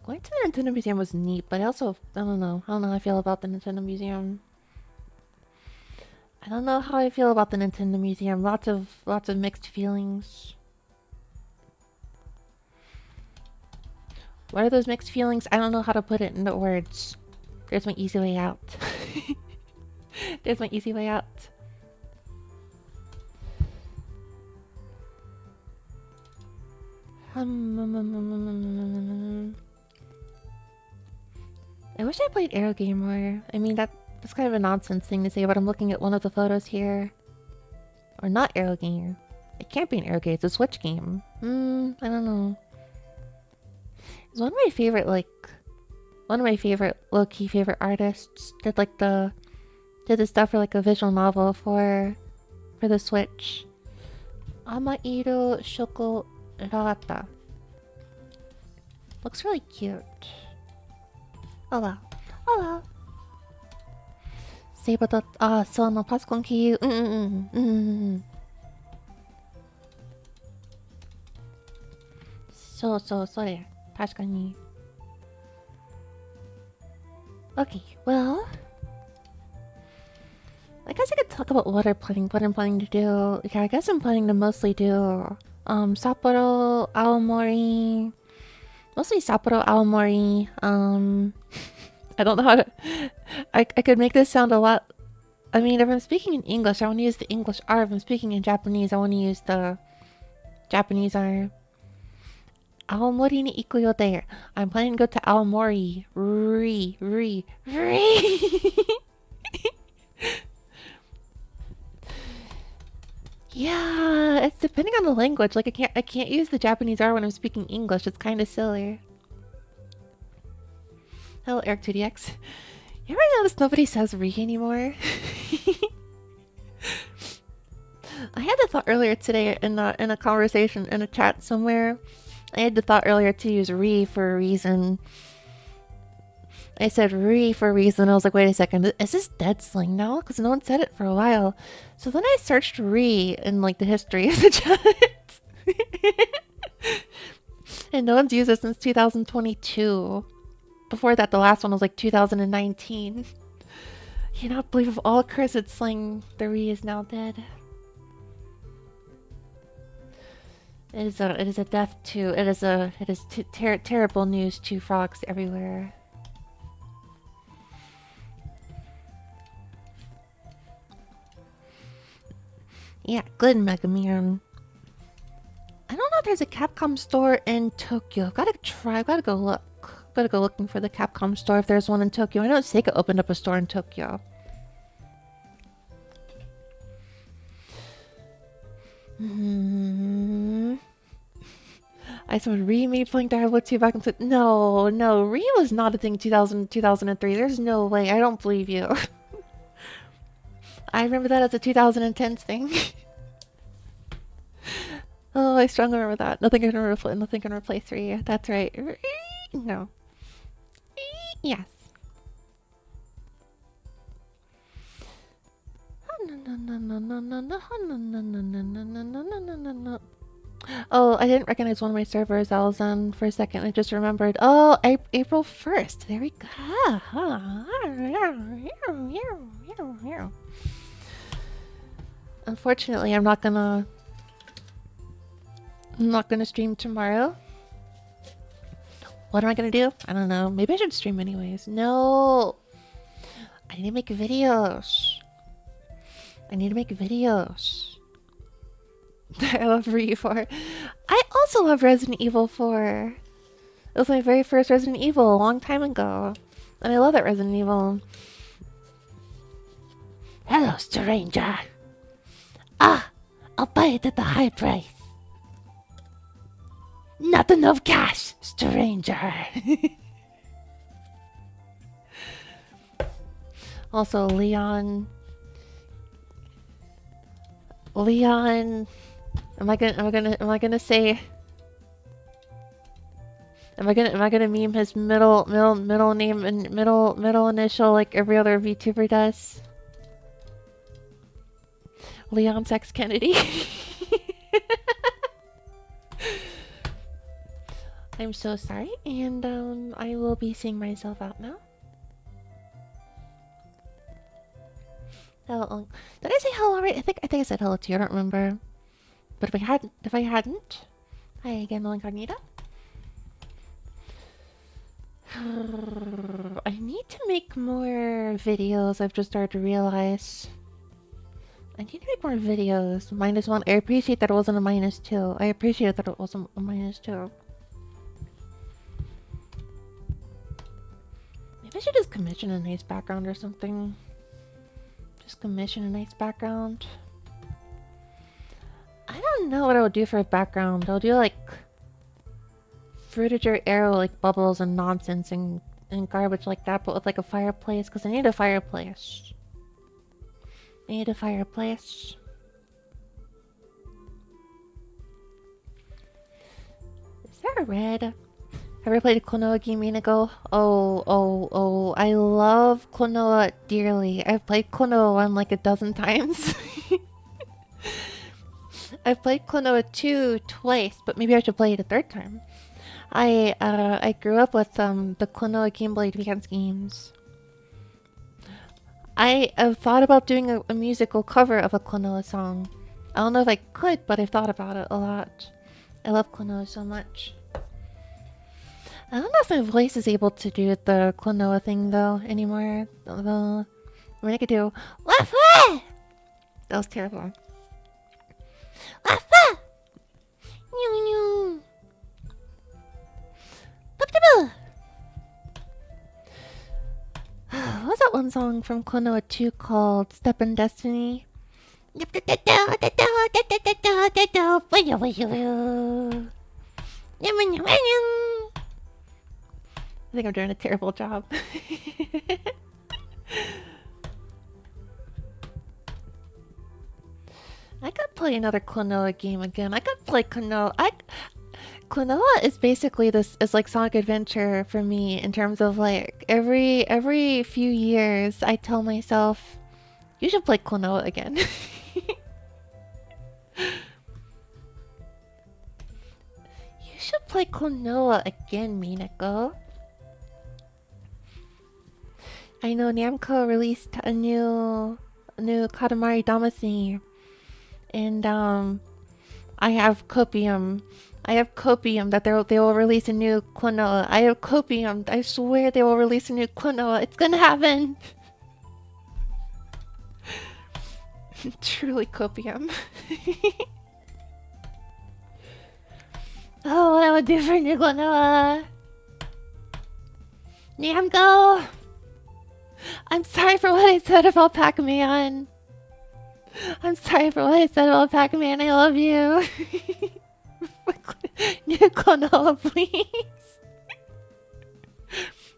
Going to the Nintendo Museum was neat, but I don't know how I feel about the Nintendo Museum. I don't know how I feel about the Nintendo Museum. Lots of mixed feelings. What are those mixed feelings? I don't know how to put it into words. There's my easy way out. There's my easy way out. I wish I played Aero Game more. I mean, that's kind of a nonsense thing to say, but I'm looking at one of the photos here. Or not Aero Game. It can't be an air game. It's a Switch game. I don't know. It's one of my favorite, low-key favorite artists did the stuff for like a visual novel for the Switch. Amairo Shokolata. Looks really cute. Hola. Hola. Seiba dot... so no Pascon Kiyu. So, sorry. Tashikani. Okay, well... I guess I could talk about what I'm planning to do. Yeah, I guess I'm planning to mostly do... Sapporo, Aomori... Mostly Sapporo, Aomori, I don't know how to... I could make this sound a lot... I mean, if I'm speaking in English, I want to use the English R. If I'm speaking in Japanese, I want to use the Japanese R. Aomori ni iku yote. I'm planning to go to Aomori. Re. Yeah, it's depending on the language. Like I can't use the Japanese R when I'm speaking English. It's kind of silly. Hello, Eric2DX. You ever notice nobody says re anymore? I had the thought earlier today in a conversation in a chat somewhere. I had the thought earlier to use re for a reason. I said re for a reason. I was like, wait a second, is this dead slang now? Because no one said it for a while. So then I searched re in like the history of the chat. And no one's used it since 2022. Before that, the last one was like 2019. I cannot believe of all cursed slang, the re is now dead. It is a death to, it is terrible news to frogs everywhere. Yeah, good, Mega Man. I don't know if there's a Capcom store in Tokyo. Gotta go look. Gotta go looking for the Capcom store if there's one in Tokyo. I know Sega opened up a store in Tokyo. I saw me playing Diablo 2 back in... No, Re was not a thing 2003. There's no way. I don't believe you. I remember that as a 2010s thing. Oh, I strongly remember that. Nothing can replace Re. That's right. No. Yes. Oh, I didn't recognize one of my servers I was on for a second. I just remembered. Oh, April 1st. There we go. Unfortunately, I'm not gonna stream tomorrow. What am I gonna do? I don't know. Maybe I should stream anyways. No! I need to make videos. I love Re 4. I also love Resident Evil 4. It was my very first Resident Evil a long time ago. And I love that Resident Evil. Hello, stranger. Ah! I'll buy it at the high price. Not enough cash, stranger. Also, Leon. Am I gonna meme his middle name and middle initial like every other VTuber does? Leon Sex Kennedy. I'm so sorry, and I will be seeing myself out now. Hello. Did I say hello already? I think I said hello to you. I don't remember. But if I hadn't, hi again, Incognito. I need to make more videos. I've just started to realize. I need to make more videos. -1. I appreciate that it wasn't a -2. I appreciate that it wasn't a -2. Maybe I should just commission a nice background or something. Just commission a nice background. I don't know what I would do for a background. I'll do like fruitager arrow, like bubbles and nonsense and garbage like that, but with like a fireplace, because I need a fireplace. I need a fireplace. Is there a red? Ever played a Klonoa game a minute ago? Oh, I love Klonoa dearly. I've played Klonoa 1 like a dozen times. I've played Klonoa 2 twice, but maybe I should play it a third time. I grew up with the Klonoa Game Boy Advance games. I have thought about doing a musical cover of a Klonoa song. I don't know if I could, but I've thought about it a lot. I love Klonoa so much. I don't know if my voice is able to do the Klonoa thing though anymore. Although, I mean, I could do Wafa! That was terrible. Wafa! New new. What's that one song from Klonoa 2 called Step in Destiny? I think I'm doing a terrible job. I could play another Klonoa game again. I could play Klonoa. Klonoa is basically this is like Sonic Adventure for me in terms of like every few years I tell myself, you should play Klonoa again. You should play Klonoa again, Minako. I know Namco released a new Katamari Damacy, and I have copium. I have copium that they will release a new Klonoa. I have copium. I swear they will release a new Klonoa. It's gonna happen. Truly copium. Oh, what I would do for new Klonoa. Namco! I'm sorry for what I said about Pac-Man. I'm sorry for what I said about Pac-Man. I love you. New Klonoa, please.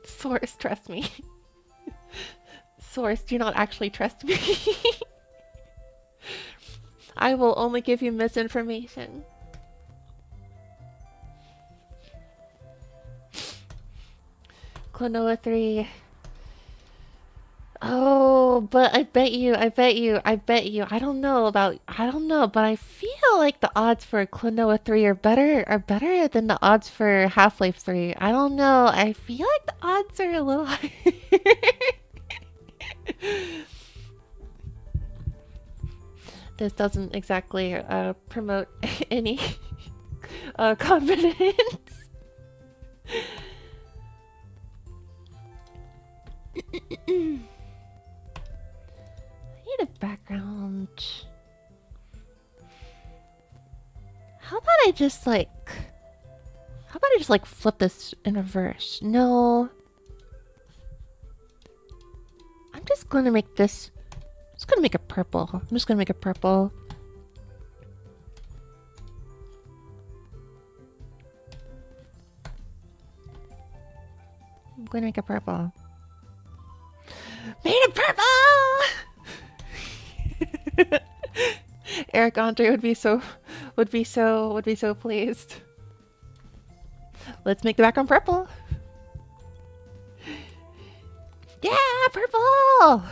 Source, trust me. Source, do not actually trust me. I will only give you misinformation. Klonoa 3. Oh, but I bet you, I don't know, but I feel like the odds for Klonoa 3 are better than the odds for Half-Life 3. I don't know, I feel like the odds are a little higher. This doesn't exactly promote any confidence. I need a background. How about I just flip this in reverse? No. I'm just gonna make this. I'm just gonna make it purple. I'm just gonna make it purple. I'm gonna make it purple. Made it purple! Eric Andre would be so pleased. Let's make the background purple. Yeah, purple!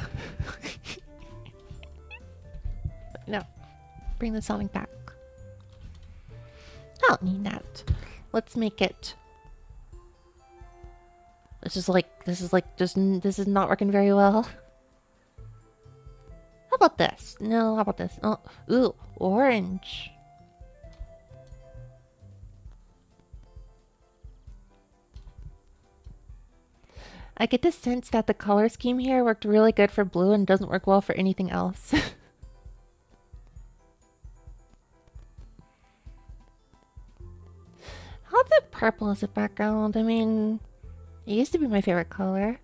No, bring the Sonic back. I don't need that. Let's make it. This is not working very well. How about this? No, how about this? Oh, ooh, orange. I get the sense that the color scheme here worked really good for blue and doesn't work well for anything else. How about purple as a background? I mean, it used to be my favorite color.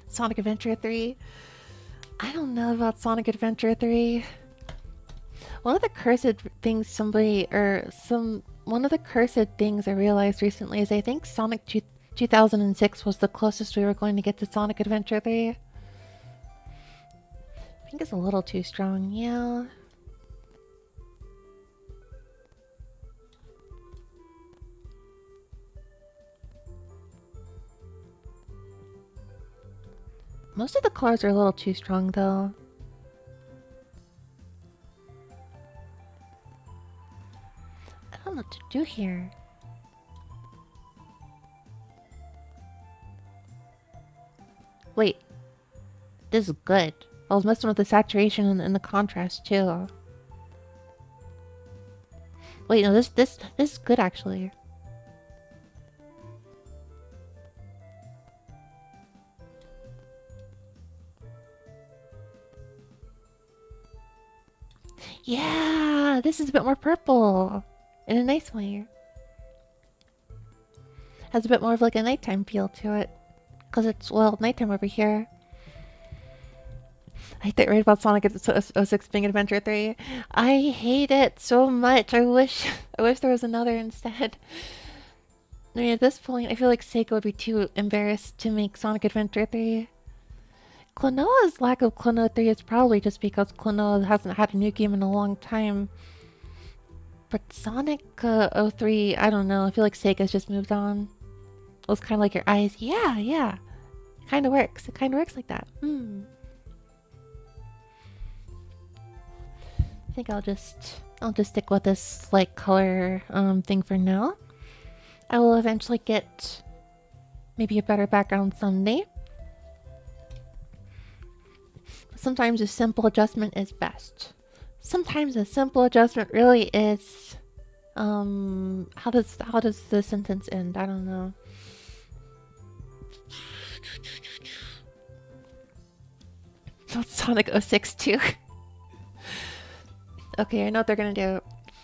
Sonic Adventure 3. I don't know about Sonic Adventure 3. One of the cursed things one of the cursed things I realized recently is I think 2006 was the closest we were going to get to Sonic Adventure 3. I think it's a little too strong, yeah. Most of the colors are a little too strong though. I don't know what to do here. Wait. This is good. I was messing with the saturation and the contrast too. Wait, no, this is good actually. Yeah, this is a bit more purple. In a nice way. Has a bit more of like a nighttime feel to it. Because it's, well, nighttime over here. I hate that right about Sonic 06 being Adventure 3. I hate it so much. I wish there was another instead. I mean, at this point, I feel like Seiko would be too embarrassed to make Sonic Adventure 3. Klonoa's lack of Klonoa 3 is probably just because Klonoa hasn't had a new game in a long time. But Sonic 03, I don't know. I feel like Sega's just moved on. It was kind of like your eyes. Yeah, yeah. It kind of works. It kind of works like that. I think I'll just stick with this like color thing for now. I will eventually get maybe a better background someday. Sometimes a simple adjustment is best. Sometimes a simple adjustment really is. How does the sentence end? I don't know. That's Sonic 06 too. Okay, I know what they're gonna do.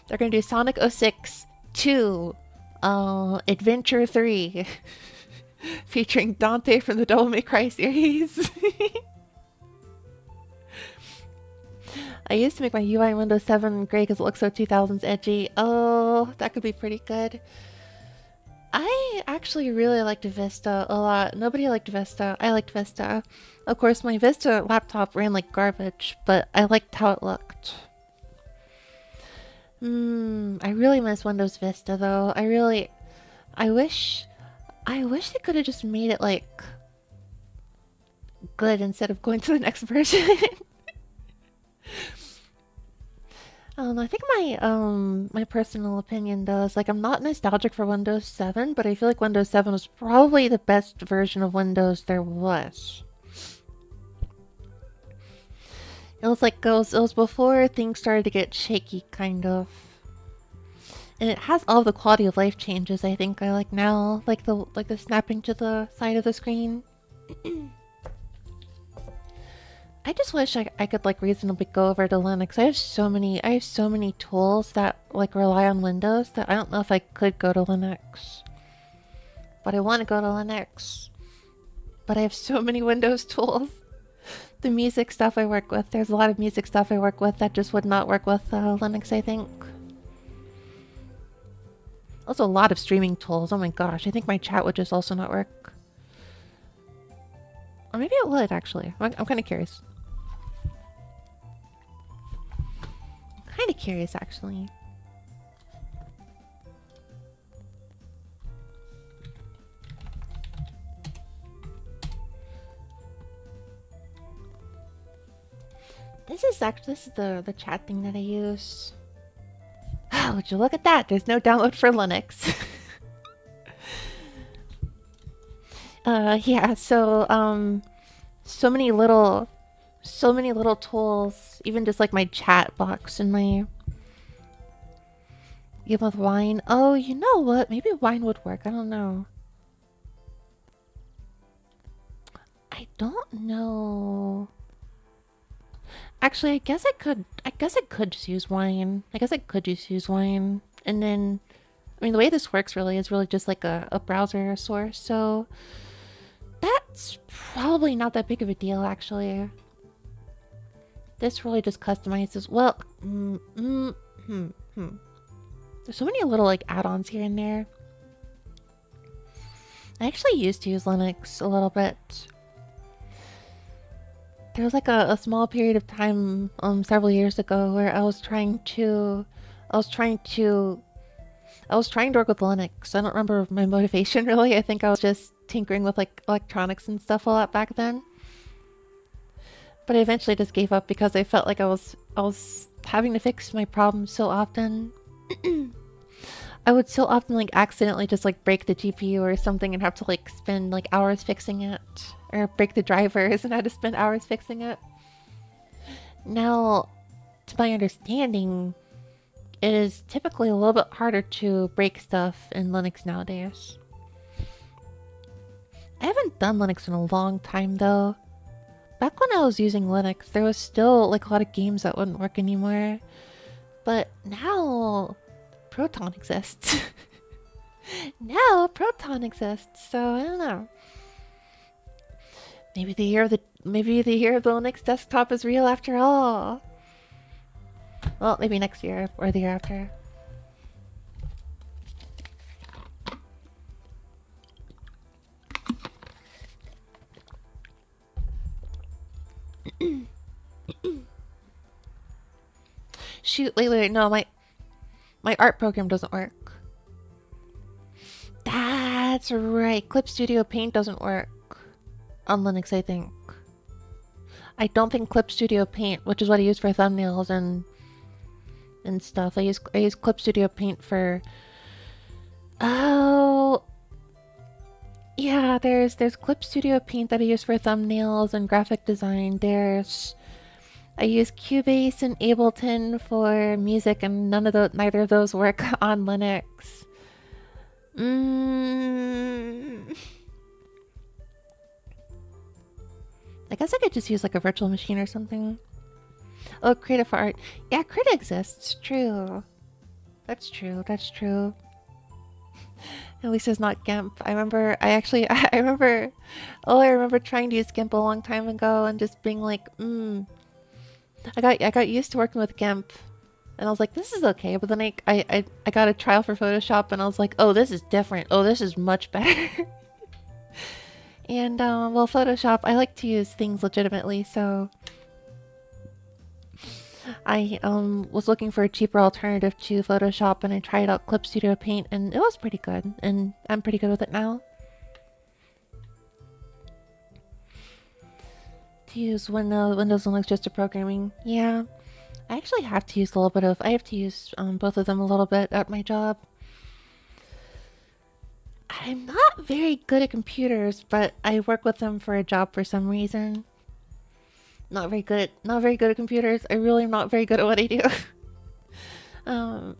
They're gonna do Sonic 06 2, Adventure 3, featuring Dante from the Devil May Cry series. I used to make my UI in Windows 7 gray because it looks so 2000s edgy. Oh, that could be pretty good. I actually really liked Vista a lot. Nobody liked Vista. I liked Vista. Of course, my Vista laptop ran like garbage, but I liked how it looked. I really miss Windows Vista though. I wish they could have just made it like good instead of going to the next version. I think my personal opinion though is like I'm not nostalgic for Windows 7, but I feel like Windows 7 was probably the best version of Windows there was. It was like it was before things started to get shaky, kind of. And it has all the quality of life changes I think I like now, like the snapping to the side of the screen. I just wish I could like reasonably go over to Linux. I have so many tools that like rely on Windows that I don't know if I could go to Linux. But I want to go to Linux. But I have so many Windows tools. The music stuff I work with, there's a lot of music stuff I work with that just would not work with Linux, I think. Also a lot of streaming tools. Oh my gosh, I think my chat would just also not work. Or maybe it would actually. I'm kind of curious. Kind of curious actually. This is the chat thing that I use. Oh, would you look at that? There's no download for Linux. Yeah, so so many little tools, even just like my chat box and my even with Wine. Oh, you know what? Maybe Wine would work. I don't know. I don't know. Actually, I guess I could just use Wine. I guess I could just use Wine. And then, I mean, the way this works really is really just like a browser source. So that's probably not that big of a deal, actually. This really just customizes. Well, there's so many little like add-ons here and there. I actually used to use Linux a little bit. There was like a small period of time several years ago where I was trying to work with Linux. I don't remember my motivation really. I think I was just tinkering with like electronics and stuff a lot back then. But I eventually just gave up because I felt like I was having to fix my problems so often. I would so often like accidentally just like break the GPU or something and have to like spend like hours fixing it, or break the drivers and had to spend hours fixing it. Now, to my understanding, it is typically a little bit harder to break stuff in Linux nowadays. I haven't done Linux in a long time though. Back when I was using Linux, there was still like a lot of games that wouldn't work anymore. But now Proton exists. Now Proton exists, so I don't know. Maybe the year of the Linux desktop is real after all. Well, maybe next year or the year after. Shoot, wait, no, my art program doesn't work. That's right, Clip Studio Paint doesn't work on Linux, I think. I don't think Clip Studio Paint, which is what I use for thumbnails and stuff. I use Clip Studio Paint for... Oh... Yeah, there's Clip Studio Paint that I use for thumbnails and graphic design. I use Cubase and Ableton for music, and neither of those work on Linux. I guess I could just use like a virtual machine or something. Oh, Creative for Art. Yeah, Krita exists. True. That's true. At least it's not GIMP. I remember trying to use GIMP a long time ago and just being like, I got used to working with GIMP, and I was like, this is okay. But then I got a trial for Photoshop, and I was like, oh, this is different. Oh, this is much better. And well, Photoshop, I like to use things legitimately, so I was looking for a cheaper alternative to Photoshop, and I tried out Clip Studio Paint, and it was pretty good, and I'm pretty good with it now. To use Windows Linux just to programming, yeah. I actually have to use both of them a little bit at my job. I'm not very good at computers, but I work with them for a job for some reason. Not very good at computers. I really am not very good at what I do. I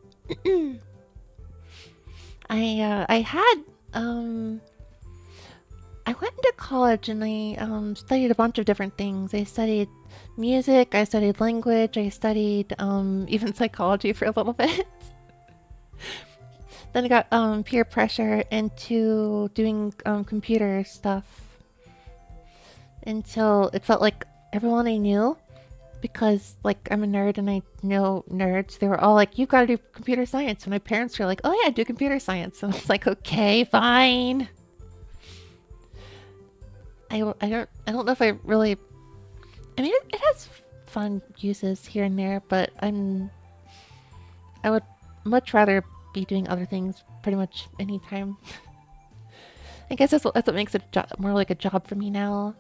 went into college and I studied a bunch of different things. I studied music, I studied language, I studied even psychology for a little bit. Then I got peer pressure into doing computer stuff until it felt like everyone I knew, because like I'm a nerd and I know nerds, they were all like, you gotta do computer science. And my parents were like, oh yeah, do computer science. And I was like, okay, fine. I don't know if I really... I mean, it has fun uses here and there, but I would much rather be doing other things pretty much anytime. I guess that's what makes it more like a job for me now.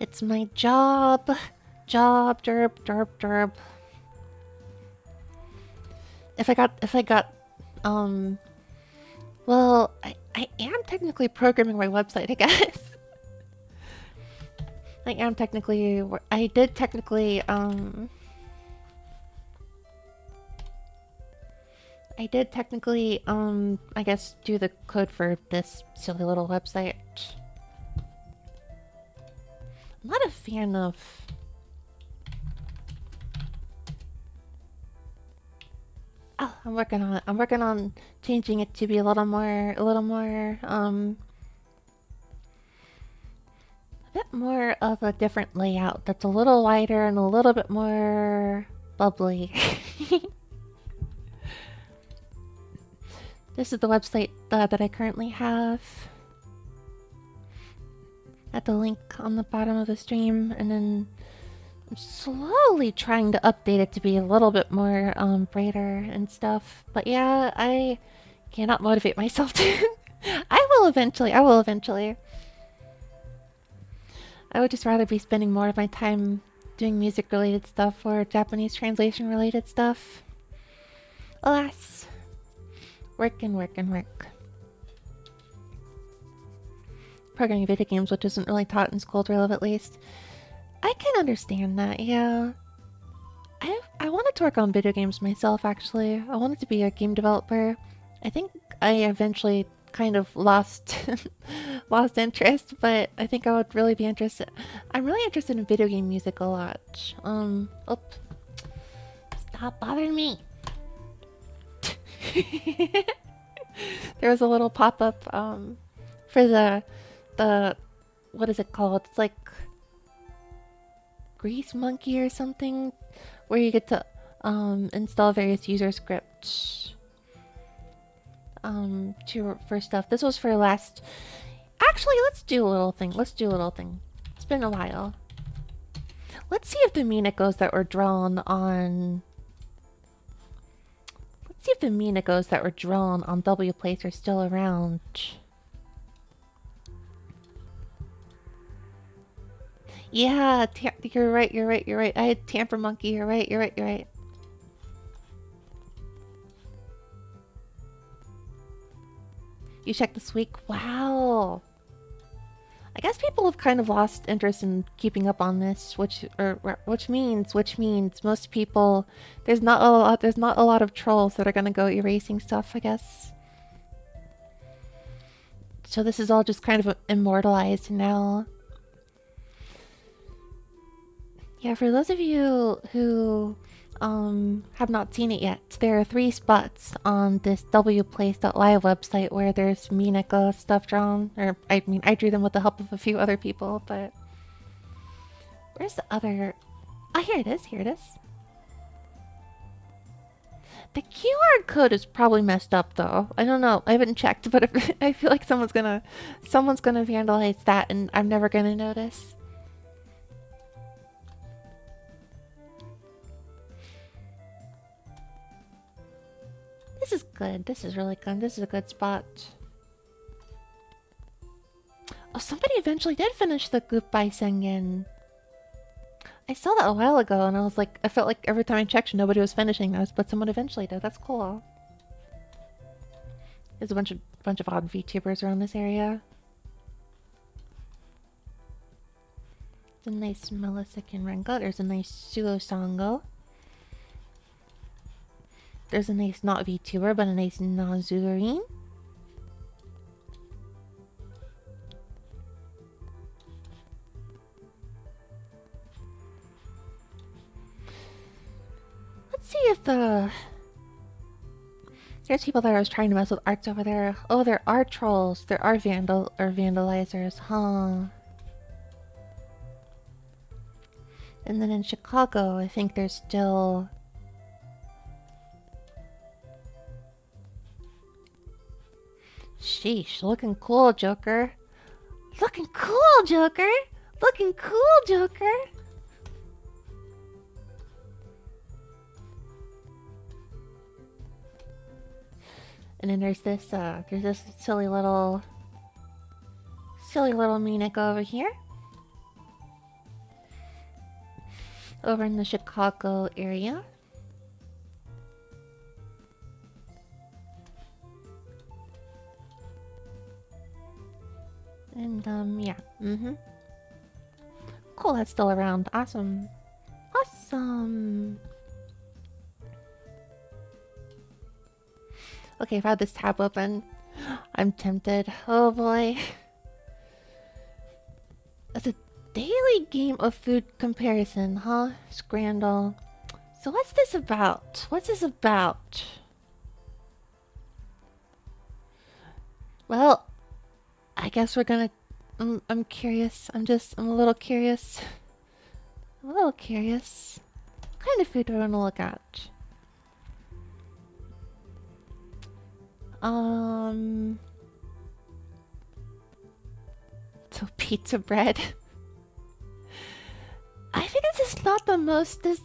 It's my job. Derp. If I got well, I am technically programming my website, I guess. I did technically I guess do the code for this silly little website. I'm not a fan of... Oh, I'm working on it. I'm working on changing it to be a little more, a bit bit more of a different layout that's a little wider and a little bit more bubbly. This is the website that I currently have. At the link on the bottom of the stream, and then I'm slowly trying to update it to be a little bit more brighter and stuff. But yeah, I cannot motivate myself to. I will eventually. I will eventually. I would just rather be spending more of my time doing music-related stuff or Japanese translation-related stuff. Alas. Work and work and work. Programming video games, which isn't really taught in school to live at least. I can understand that, yeah. I wanted to work on video games myself, actually. I wanted to be a game developer. I think I eventually kind of lost lost interest, but I think I would really be interested. I'm really interested in video game music a lot. Stop bothering me. There was a little pop-up for the what is it called? It's like Grease Monkey or something, where you get to install various user scripts for stuff. This was for last. Actually, let's do a little thing. Let's do a little thing. It's been a while. Let's see if the Minakos that were drawn on. Let's see if the Minakos that were drawn on W Place are still around. Yeah, you're right, you're right, you're right. I had Tamper Monkey, you're right, you're right, you're right. You checked this week? Wow. I guess people have kind of lost interest in keeping up on this, which means most people there's not a lot of trolls that are gonna go erasing stuff, I guess. So this is all just kind of immortalized now. Yeah, for those of you who have not seen it yet, there are 3 spots on this wplace.live website where there's Minako stuff drawn. Or, I mean, I drew them with the help of a few other people, but... Where's the other... Oh, here it is, here it is. The QR code is probably messed up, though. I don't know, I haven't checked, but if, I feel like someone's gonna vandalize that and I'm never gonna notice. This is good. This is really good. This is a good spot. Oh, somebody eventually did finish the Goodbye Sengen. I saw that a while ago and I was like, I felt like every time I checked nobody was finishing those, but someone eventually did. That's cool. There's a bunch of odd VTubers around this area. There's a nice Melissa Kinrenga. There's a nice Suo Sango. There's a nice not VTuber, but a nice Nazurin. Let's see if there's people that I was trying to mess with arts over there. Oh, there are trolls. There are vandalizers, huh? And then in Chicago, I think there's still... Sheesh, looking cool, Joker. Looking cool, Joker! Looking cool, Joker! And then there's this silly little Minako over here. Over in the Chicago area. And, yeah. Cool, that's still around. Awesome. Awesome! Okay, if I had this tab open, I'm tempted. Oh boy. That's a daily game of food comparison, huh? Scrandle. So what's this about? What's this about? Well, I guess we're gonna I'm curious. I'm a little curious. I'm a little curious. What kind of food do I want to look at? So pizza bread. I think this is not the most this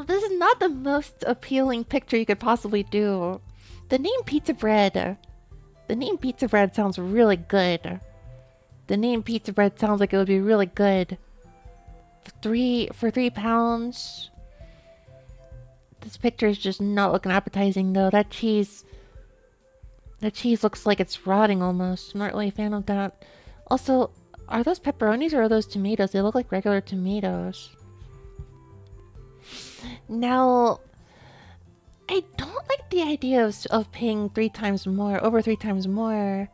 is not the most appealing picture you could possibly do. The name pizza bread. The name pizza bread sounds really good. The name pizza bread sounds like it would be really good. For £3. This picture is just not looking appetizing though. That cheese looks like it's rotting almost. I'm not really a fan of that. Also, are those pepperonis or are those tomatoes? They look like regular tomatoes. Now, I don't like the idea of paying over 3 times more.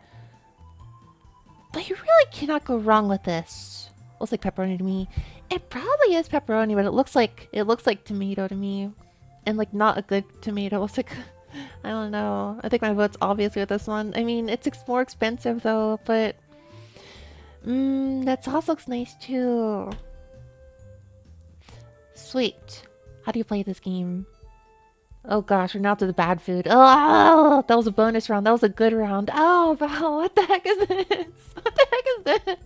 But you really cannot go wrong with this. Looks like pepperoni to me. It probably is pepperoni, but it looks like tomato to me. And like not a good tomato. It looks like I don't know. I think my vote's obviously with this one. I mean, it's more expensive though, but that sauce looks nice too. Sweet. How do you play this game? Oh gosh, we're now to the bad food. Oh, that was a bonus round. That was a good round. Oh, wow, what the heck is this? What the heck is this?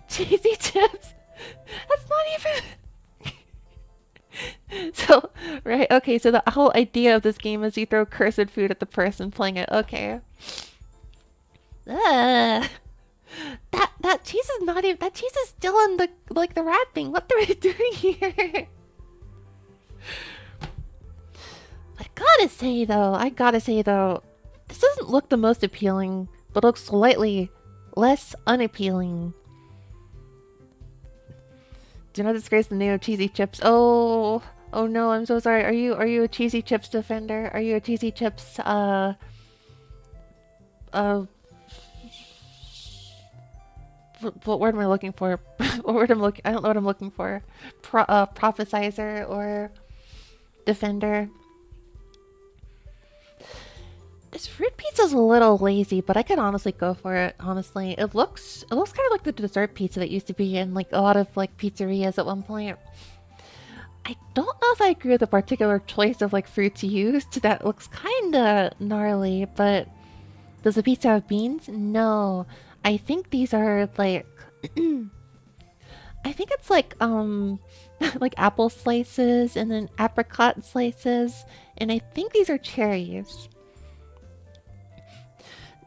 Cheesy chips. That's not even... So, right, okay, so the whole idea of this game is you throw cursed food at the person playing it. Okay. Ugh. That cheese is not even... That cheese is still in the wrapping. What are we doing here? I gotta say though, this doesn't look the most appealing, but looks slightly less unappealing. Do not disgrace the name of cheesy chips. Oh no, I'm so sorry. Are you a cheesy chips defender? Are you a cheesy chips what word am I looking for? What word I don't know what I'm looking for. Prophesizer or defender? This fruit pizza's a little lazy, but I could honestly go for it. Honestly, it looks kind of like the dessert pizza that used to be in like a lot of like pizzerias at one point. I don't know if I agree with the particular choice of like fruits used. That looks kind of gnarly, but does the pizza have beans? No, I think these are like I think it's like like apple slices and then apricot slices, and I think these are cherries.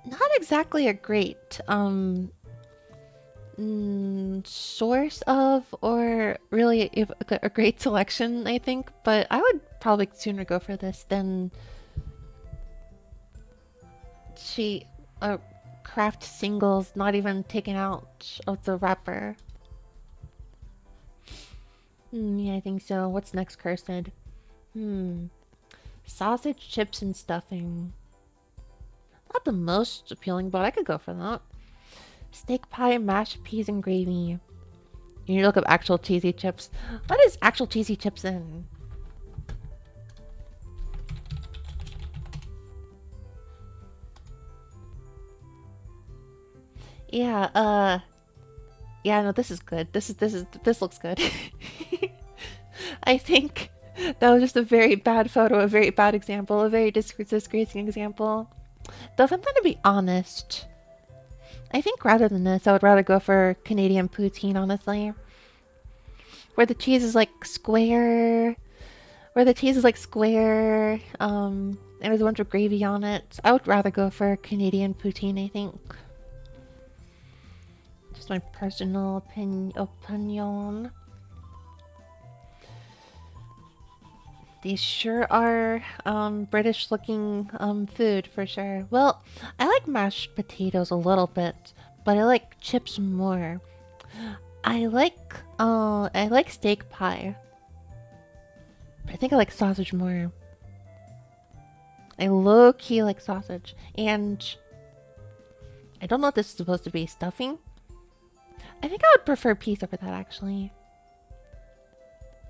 Not exactly a great source of, or really a great selection, I think, but I would probably sooner go for this than craft singles not even taken out of the wrapper. Yeah, I think so. What's next, cursed? Sausage, chips, and stuffing. Not the most appealing, but I could go for that. Steak pie, mashed peas, and gravy. You need to look up actual cheesy chips. What is actual cheesy chips in? Yeah, yeah, no, this is good. This looks good. I think that was just a very bad photo, a very bad example, a very disgracing example. Though if I'm gonna be honest, I think rather than this, I would rather go for Canadian poutine, honestly. Where the cheese is like square. And there's a bunch of gravy on it. I would rather go for Canadian poutine, I think. Just my personal opinion. These sure are British looking food for sure. Well, I like mashed potatoes a little bit, but I like chips more. I like steak pie. I think I like sausage more. I low-key like sausage. And I don't know what this is supposed to be. Stuffing? I think I would prefer peas over that, actually.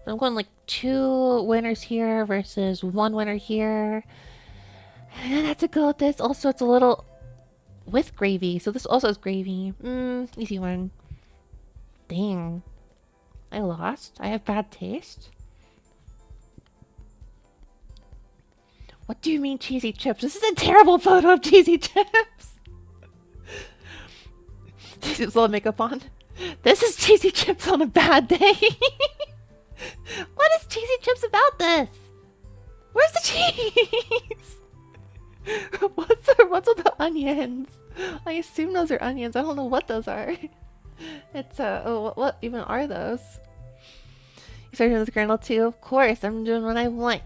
I'm going like 2 winners here versus 1 winner here. And I have to go with this. Also, it's a little with gravy. So this also has gravy. Easy one. Dang. I lost. I have bad taste. What do you mean cheesy chips? This is a terrible photo of cheesy chips. This is all makeup on. This is cheesy chips on a bad day. What is cheesy chips about this? Where's the cheese? What's with the onions? I assume those are onions. I don't know what those are. It's what even are those? You started doing this granola too? Of course, I'm doing what I want.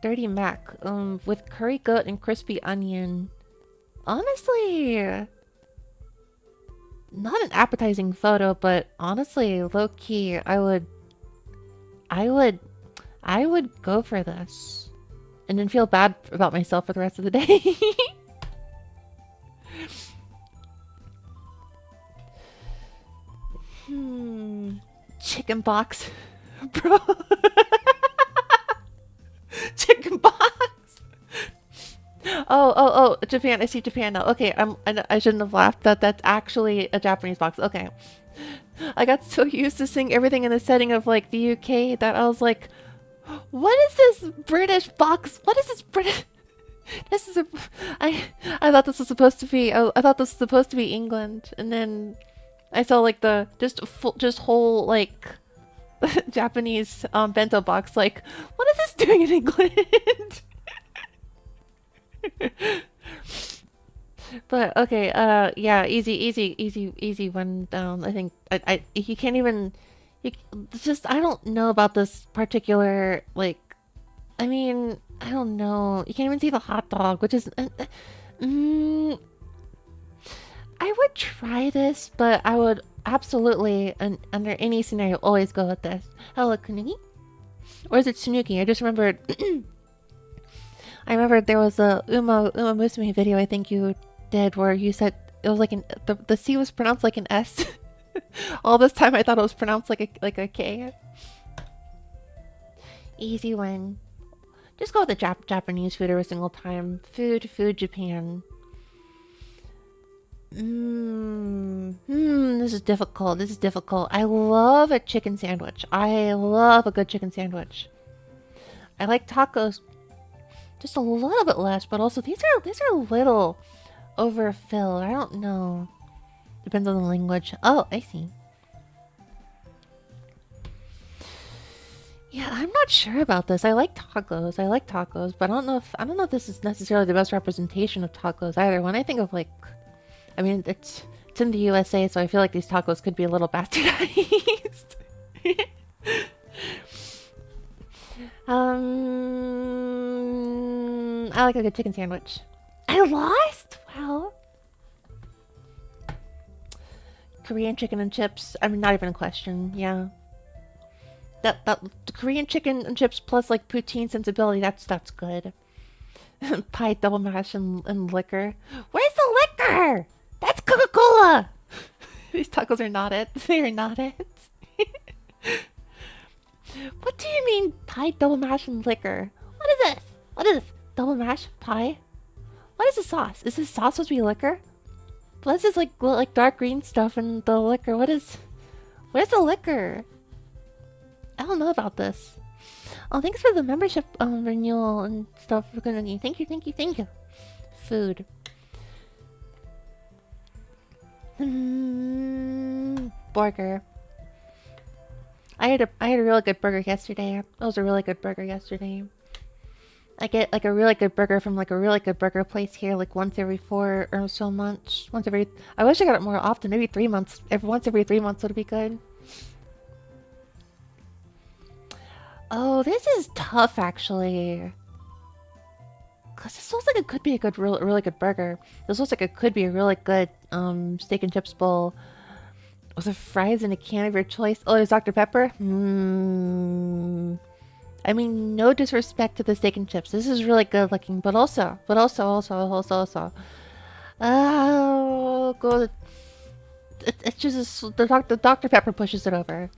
Dirty Mac, with curry goat and crispy onion. Honestly, not an appetizing photo, but honestly, low key, I would go for this, and then feel bad about myself for the rest of the day. Chicken box, bro. Chicken box. Oh, Japan. I see Japan now. Okay, I shouldn't have laughed. That's actually a Japanese box. Okay. I got so used to seeing everything in the setting of like the UK that I was like, what is this British box? What is this British? This is I thought this was supposed to be. I thought this was supposed to be England, and then I saw like the just whole like Japanese bento box. Like, what is this doing in England? But okay, yeah, easy one down. I think you can't even. It's just I don't know about this particular like. I mean, I don't know. You can't even see the hot dog, which is. I would try this, but I would absolutely, under any scenario, always go with this. Hello, Kunugi? Or is it Tsunuki? I just remembered. I remember there was a Uma Musume video I think you did where you said it was like the C was pronounced like an S. All this time I thought it was pronounced like a K. Easy one. Just go with the Japanese food every single time. Food, Japan. This is difficult. I love a chicken sandwich. I love a good chicken sandwich. I like tacos just a little bit less, but also these are a little overfilled. I don't know. Depends on the language. Oh, I see. Yeah, I'm not sure about this. I like tacos, but I don't know if this is necessarily the best representation of tacos either. When I think of like, I mean, it's in the USA, so I feel like these tacos could be a little bastardized. I like a good chicken sandwich. I lost? Well, Korean chicken and chips. I mean, not even a question. Yeah. That the Korean chicken and chips plus like poutine sensibility. That's good. Pie, double mash, and liquor. Where's the liquor? That's Coca-Cola. These tacos are not it. They are not it. What do you mean pie, double mash, and liquor? What is this? What is this? Double mash pie? What is the sauce? Is this sauce supposed to be liquor? What is this like dark green stuff and the liquor? Where's the liquor? I don't know about this. Oh, thanks for the membership renewal and stuff. Thank you. Food. Burger. I had a really good burger yesterday. It was a really good burger yesterday. I get like a really good burger from like a really good burger place here like once every 4 or so months. I wish I got it more often. Maybe 3 months. Once every 3 months would be good. Oh, this is tough actually. Cause this looks like it could be a good, really good burger. This looks like it could be a really good steak and chips bowl with the fries in a can of your choice. Oh, there's Dr. Pepper. I mean, no disrespect to the steak and chips. This is really good looking, but also. Oh, go. It's just the Dr. Pepper pushes it over.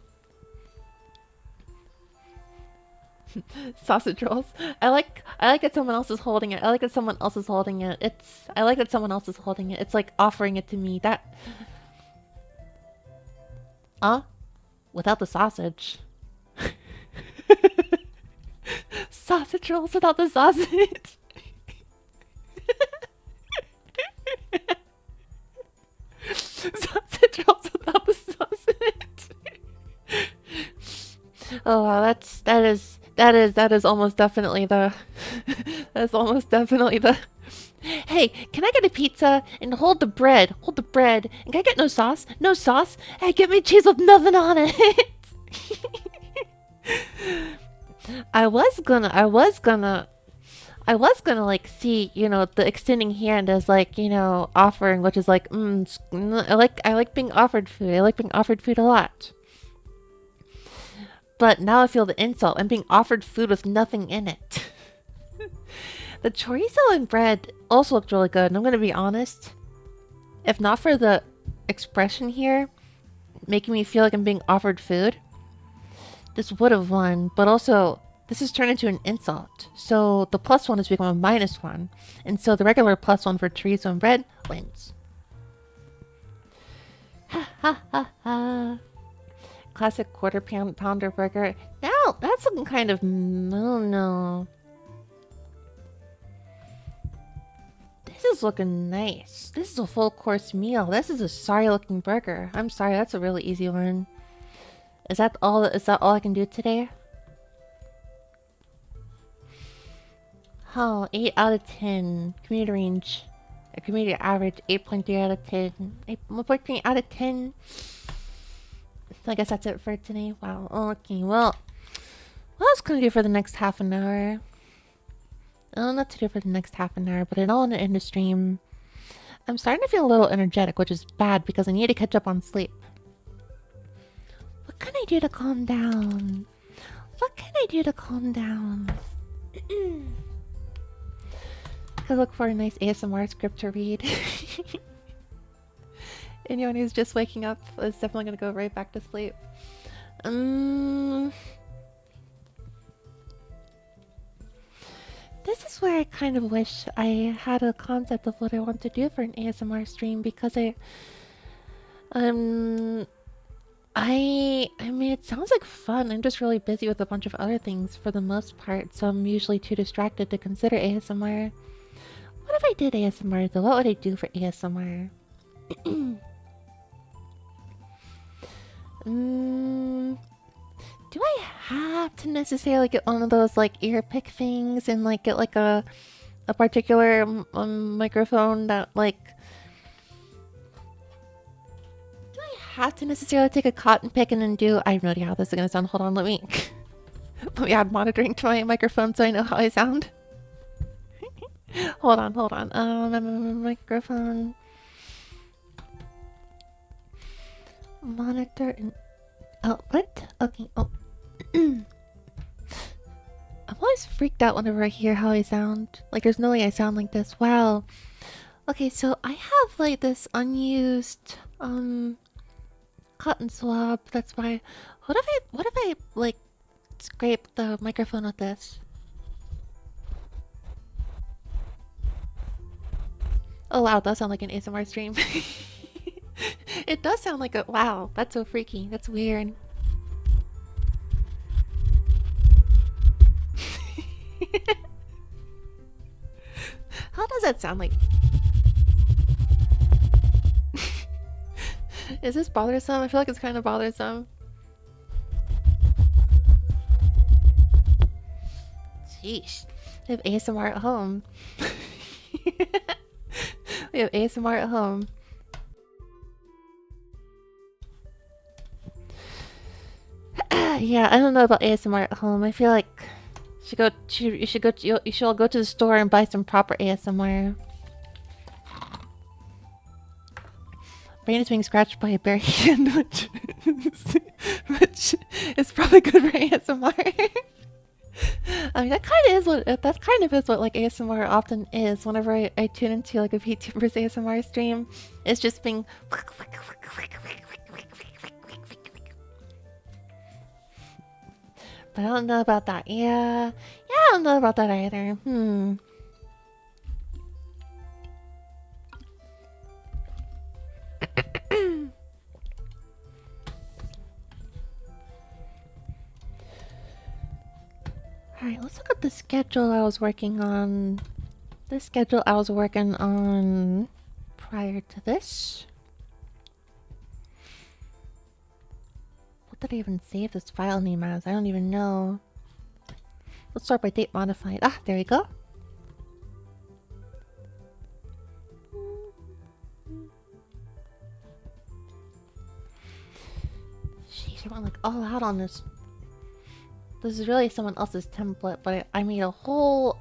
Sausage rolls. I like that someone else is holding it. I like that someone else is holding it. I like that someone else is holding it. It's like offering it to me. That without the sausage. Sausage rolls without the sausage. Sausage rolls without the sausage. Oh wow, that is almost definitely the that's almost definitely the Hey, can I get a pizza and hold the bread? Hold the bread. And can I get no sauce? No sauce? Hey, get me cheese with nothing on it. I was gonna like see, you know, the extending hand as like, you know, offering, which is like, I like being offered food. I like being offered food a lot. But now I feel the insult. I'm being offered food with nothing in it. The chorizo and bread also looked really good, and I'm gonna be honest. If not for the expression here, making me feel like I'm being offered food, this would have won, but also, this has turned into an insult. So the +1 has become a -1, and so the regular +1 for chorizo and bread wins. Ha ha ha ha. Classic quarter-pounder burger. Now, that's looking kind of... oh no. This is looking nice. This is a full course meal. This is a sorry looking burger. I'm sorry, that's a really easy one. Is that all I can do today? Oh, 8 out of 10. Community range. A community average, 8.3 out of 10. 1.3 out of 10. So I guess that's it for today. Wow. Okay, well. What else can I do for the next half an hour? I don't know what to do for the next half an hour, but I don't want to end the stream. I'm starting to feel a little energetic, which is bad because I need to catch up on sleep. What can I do to calm down? What can I do to calm down? I could look for a nice ASMR script to read. Anyone who's just waking up is definitely going to go right back to sleep. This is where I kind of wish I had a concept of what I want to do for an ASMR stream, because I mean, it sounds like fun. I'm just really busy with a bunch of other things for the most part, so I'm usually too distracted to consider ASMR. What if I did ASMR though? What would I do for ASMR? Do I have to necessarily get one of those like ear pick things and like get like a particular microphone that like... Do I have to necessarily take a cotton pick and then do... I have no idea how this is gonna sound. Hold on, let me add monitoring to my microphone so I know how I sound. hold on. Microphone. Monitor and... oh, what? Okay, oh. I'm always freaked out whenever I hear how I sound. Like, there's no way I sound like this. Wow. Okay, so I have, like, this unused, cotton swab. That's why... What if I, like, scrape the microphone with this? Oh, wow, it does sound like an ASMR stream. It does sound like a... wow, that's so freaky. That's weird. How does that sound like? Is this bothersome? I feel like it's kind of bothersome. Sheesh. We have ASMR at home. We have ASMR at home. Yeah, I don't know about ASMR at home. I feel like you should all go to the store and buy some proper ASMR. Brain is being scratched by a bare hand, which is probably good for ASMR. I mean, that kind of is what like ASMR often is. Whenever I tune into like a VTuber's ASMR stream, it's just being... But I don't know about that. Yeah, I don't know about that either. Alright, let's look at the schedule I was working on. The schedule I was working on prior to this. What did I even save this file name as? I don't even know. Let's sort by date modified. Ah, there we go. Sheesh, I went like all out on this. This is really someone else's template, but I made a whole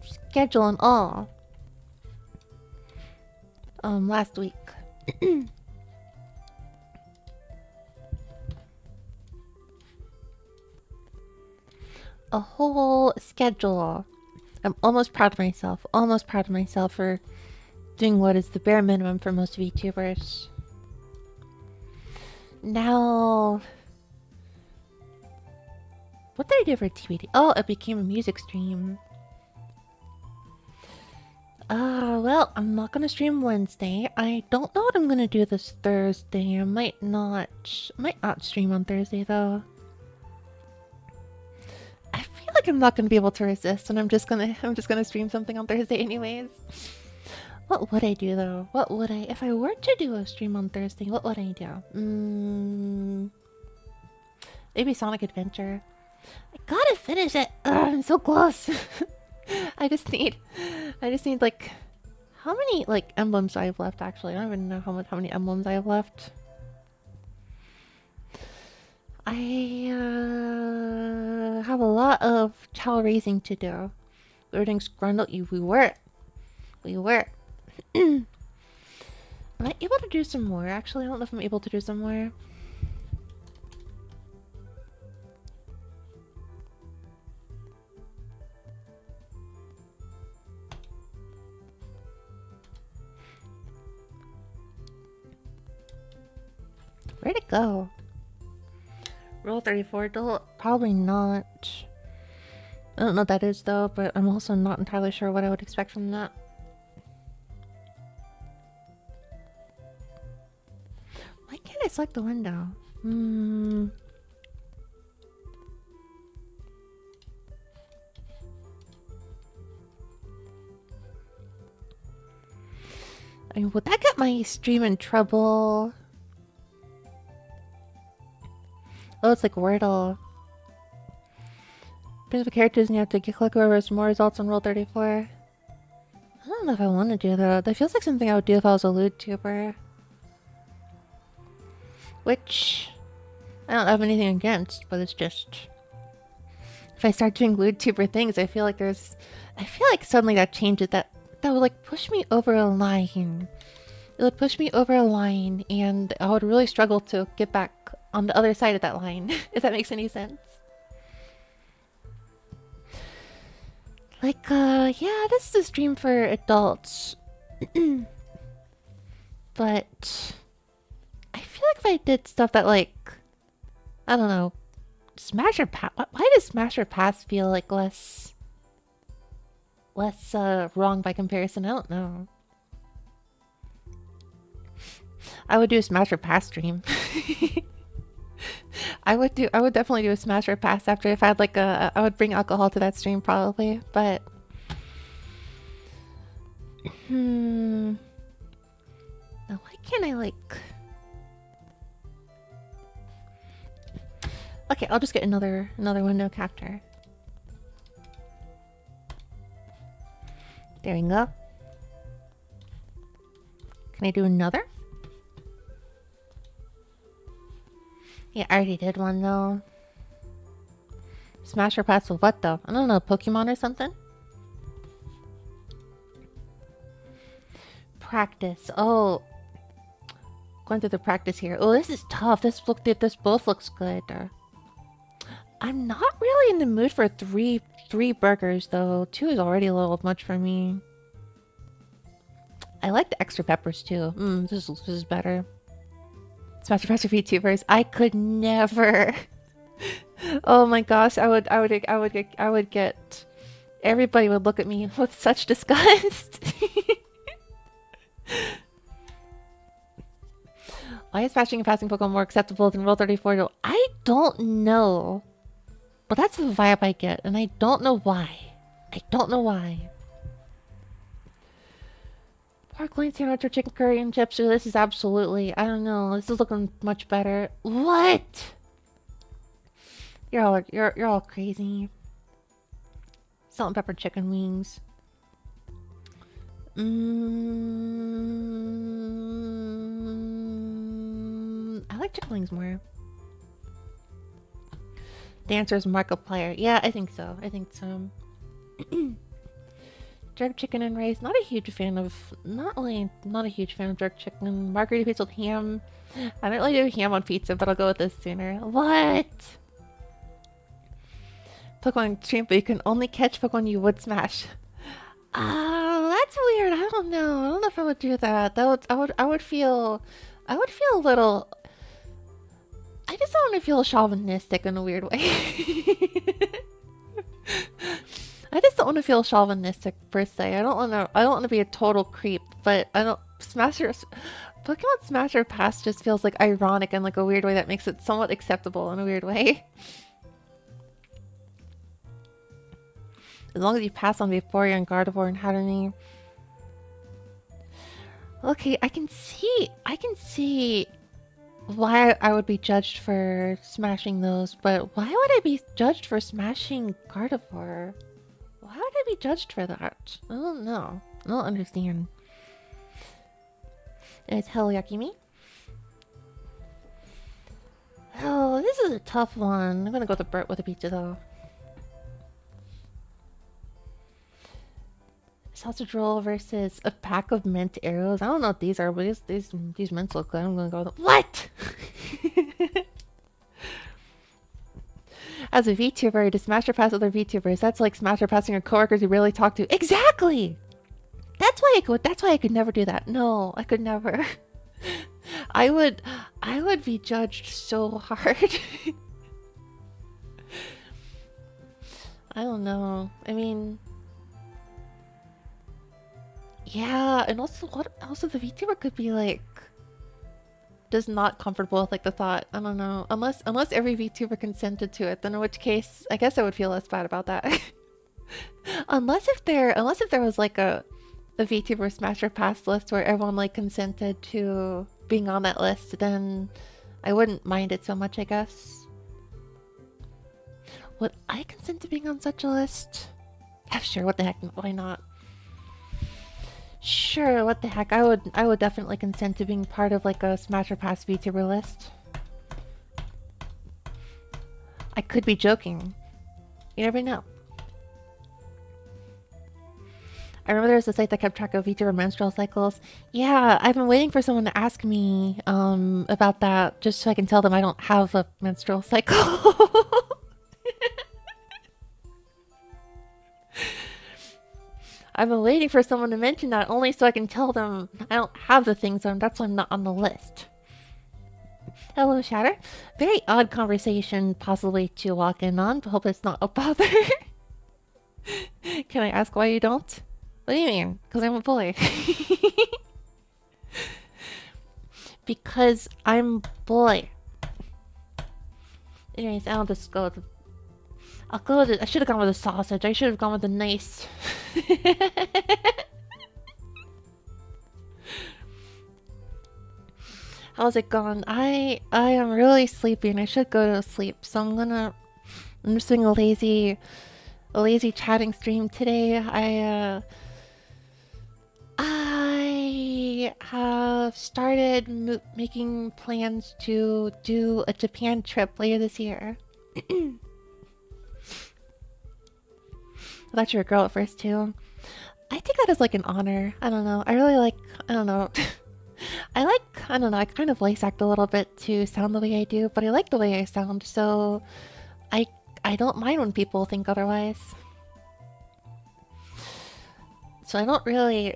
schedule and all last week. A whole schedule. I'm almost proud of myself. Almost proud of myself for doing what is the bare minimum for most VTubers. Now, what did I do for TBD? Oh, it became a music stream. Well, I'm not gonna stream Wednesday. I don't know what I'm gonna do this Thursday. I might not stream on Thursday though. I feel like I'm not gonna be able to resist, and I'm just gonna stream something on Thursday anyways. What would I do though? What would I, if I were to do a stream on Thursday, what would I do? Maybe Sonic Adventure. I gotta finish it. Ugh, I'm so close. I just need like, how many like emblems do I have left actually? I don't even know how many emblems I have left. I have a lot of child raising to do. Learning Scrundle, we were. Am I able to do some more? Actually, I don't know if I'm able to do some more. Where'd it go? Rule 34, probably not. I don't know what that is though, but I'm also not entirely sure what I would expect from that. Why can't I select the window? I mean, would that get my stream in trouble? Oh, it's like Wordle. Principal characters and you have to click over more results on Rule 34. I don't know if I want to do that. That feels like something I would do if I was a LewDtuber. Which I don't have anything against, but it's just, if I start doing LewDtuber things, I feel like suddenly that changes, that would like push me over a line. It would push me over a line and I would really struggle to get back on the other side of that line, if that makes any sense. Like, yeah, this is a stream for adults. But I feel like if I did stuff that like, I don't know, Smash or Pass. Why does Smash or Pass feel like less wrong by comparison? I don't know. I would do a Smash or Pass stream. I would definitely do a Smash or Pass after if I had like I would bring alcohol to that stream probably, but now why can't I like, okay, I'll just get another window capture. There we go. Can I do another? Yeah, I already did one though. Smash or Pass with what though? I don't know, Pokemon or something? Practice. Oh. Going through the practice here. Oh, this is tough. This both looks good. I'm not really in the mood for three burgers though. 2 is already a little much for me. I like the extra peppers too. This is better. Smash Bros. VTubers. I could never. Oh my gosh, I would get. Everybody would look at me with such disgust. Why is smashing and passing Pokemon more acceptable than Rule 34? I don't know. But that's the vibe I get, and I don't know why. I don't know why. Pork loin sandwich or chicken curry and chips. This is absolutely... I don't know. This is looking much better. What? You're all crazy. Salt and pepper chicken wings. I like chicken wings more. The answer is Markiplier. Yeah, I think so. I think so. Jerk chicken and rice. Not a huge fan of... Not a huge fan of jerk chicken. Margarita pizza with ham. I don't really do ham on pizza, but I'll go with this sooner. What? Pokemon Extreme, but you can only catch Pokemon you would smash. That's weird. I don't know. I don't know if I would do that. I would feel a little... I just don't want to feel chauvinistic in a weird way. I just don't want to feel chauvinistic per se. I don't want to be a total creep, but I don't... Pokemon Smash or Pass just feels like ironic in like a weird way that makes it somewhat acceptable in a weird way. As long as you pass on before you're in Gardevoir and Hatterene. Okay, I can see why I would be judged for smashing those, but why would I be judged for smashing Gardevoir? Why would I be judged for that? I don't know. I don't understand. It's Hello Yakimi. Oh, this is a tough one. I'm gonna go with Bert with a pizza though. Sausage roll versus a pack of mint arrows. I don't know what these are, but these mints look good. I'm gonna go with what? As a VTuber, to smash or pass other VTubers, that's like smash or passing your coworkers you really talk to. Exactly. That's why I could never do that. No, I could never. I would be judged so hard. I don't know. I mean. Yeah, and also the VTuber could be like just not comfortable with like the thought. I don't know. Unless every VTuber consented to it, then in which case I guess I would feel less bad about that. unless if there was like a VTuber Smash or Pass list where everyone like consented to being on that list, then I wouldn't mind it so much, I guess. Would I consent to being on such a list? Yeah, sure, what the heck, why not? Sure, what the heck, I would definitely consent to being part of like a Smash or Pass VTuber list. I could be joking. You never know. I remember there was a site that kept track of VTuber menstrual cycles. Yeah, I've been waiting for someone to ask me about that, just so I can tell them I don't have a menstrual cycle. I've been waiting for someone to mention that only so I can tell them I don't have the things on. That's why I'm not on the list. Hello, Shatter. Very odd conversation possibly to walk in on, but hope it's not a bother. Can I ask why you don't? What do you mean? Because I'm a boy. Because I'm boy. Anyways, I'll just go with I should have gone with a sausage. I should have gone with a nice... How's it going? I am really sleepy and I should go to sleep. So I'm just doing a lazy chatting stream today. I have started making plans to do a Japan trip later this year. I thought you were a girl at first too. I take that as like an honor. I don't know. I really like, I don't know. I don't know, I kind of voice act a little bit to sound the way I do, but I like the way I sound, so I don't mind when people think otherwise. So I don't really,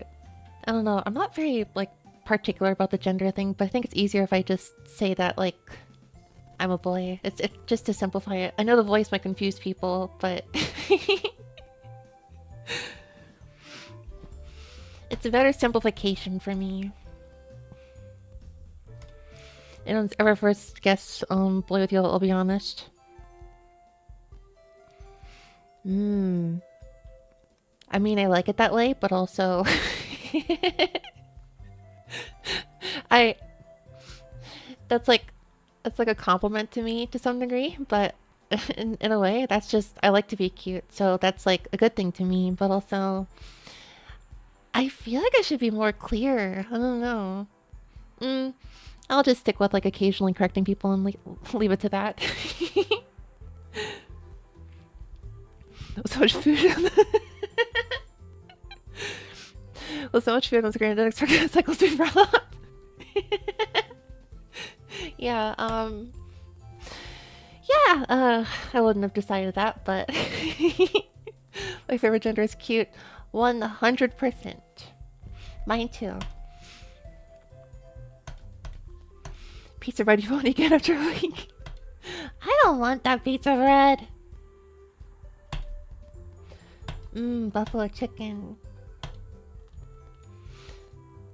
I don't know, I'm not very like particular about the gender thing, but I think it's easier if I just say that, like, I'm a boy. It's just to simplify it. I know the voice might confuse people, but it's a better simplification for me. Anyone's ever first guess boy with you, I'll be honest. I mean, I like it that way, but also that's like a compliment to me to some degree, but in a way, that's just, I like to be cute, so that's like a good thing to me, but also I feel like I should be more clear. I don't know. I'll just stick with like occasionally correcting people and leave it to that. So much food on the well, so much food on the screen, I didn't expect cycles to be brought up. Yeah, I wouldn't have decided that, but my favorite gender is cute. 100%. Mine too. Pizza bread you won't eat again after a week. I don't want that pizza bread. Buffalo chicken.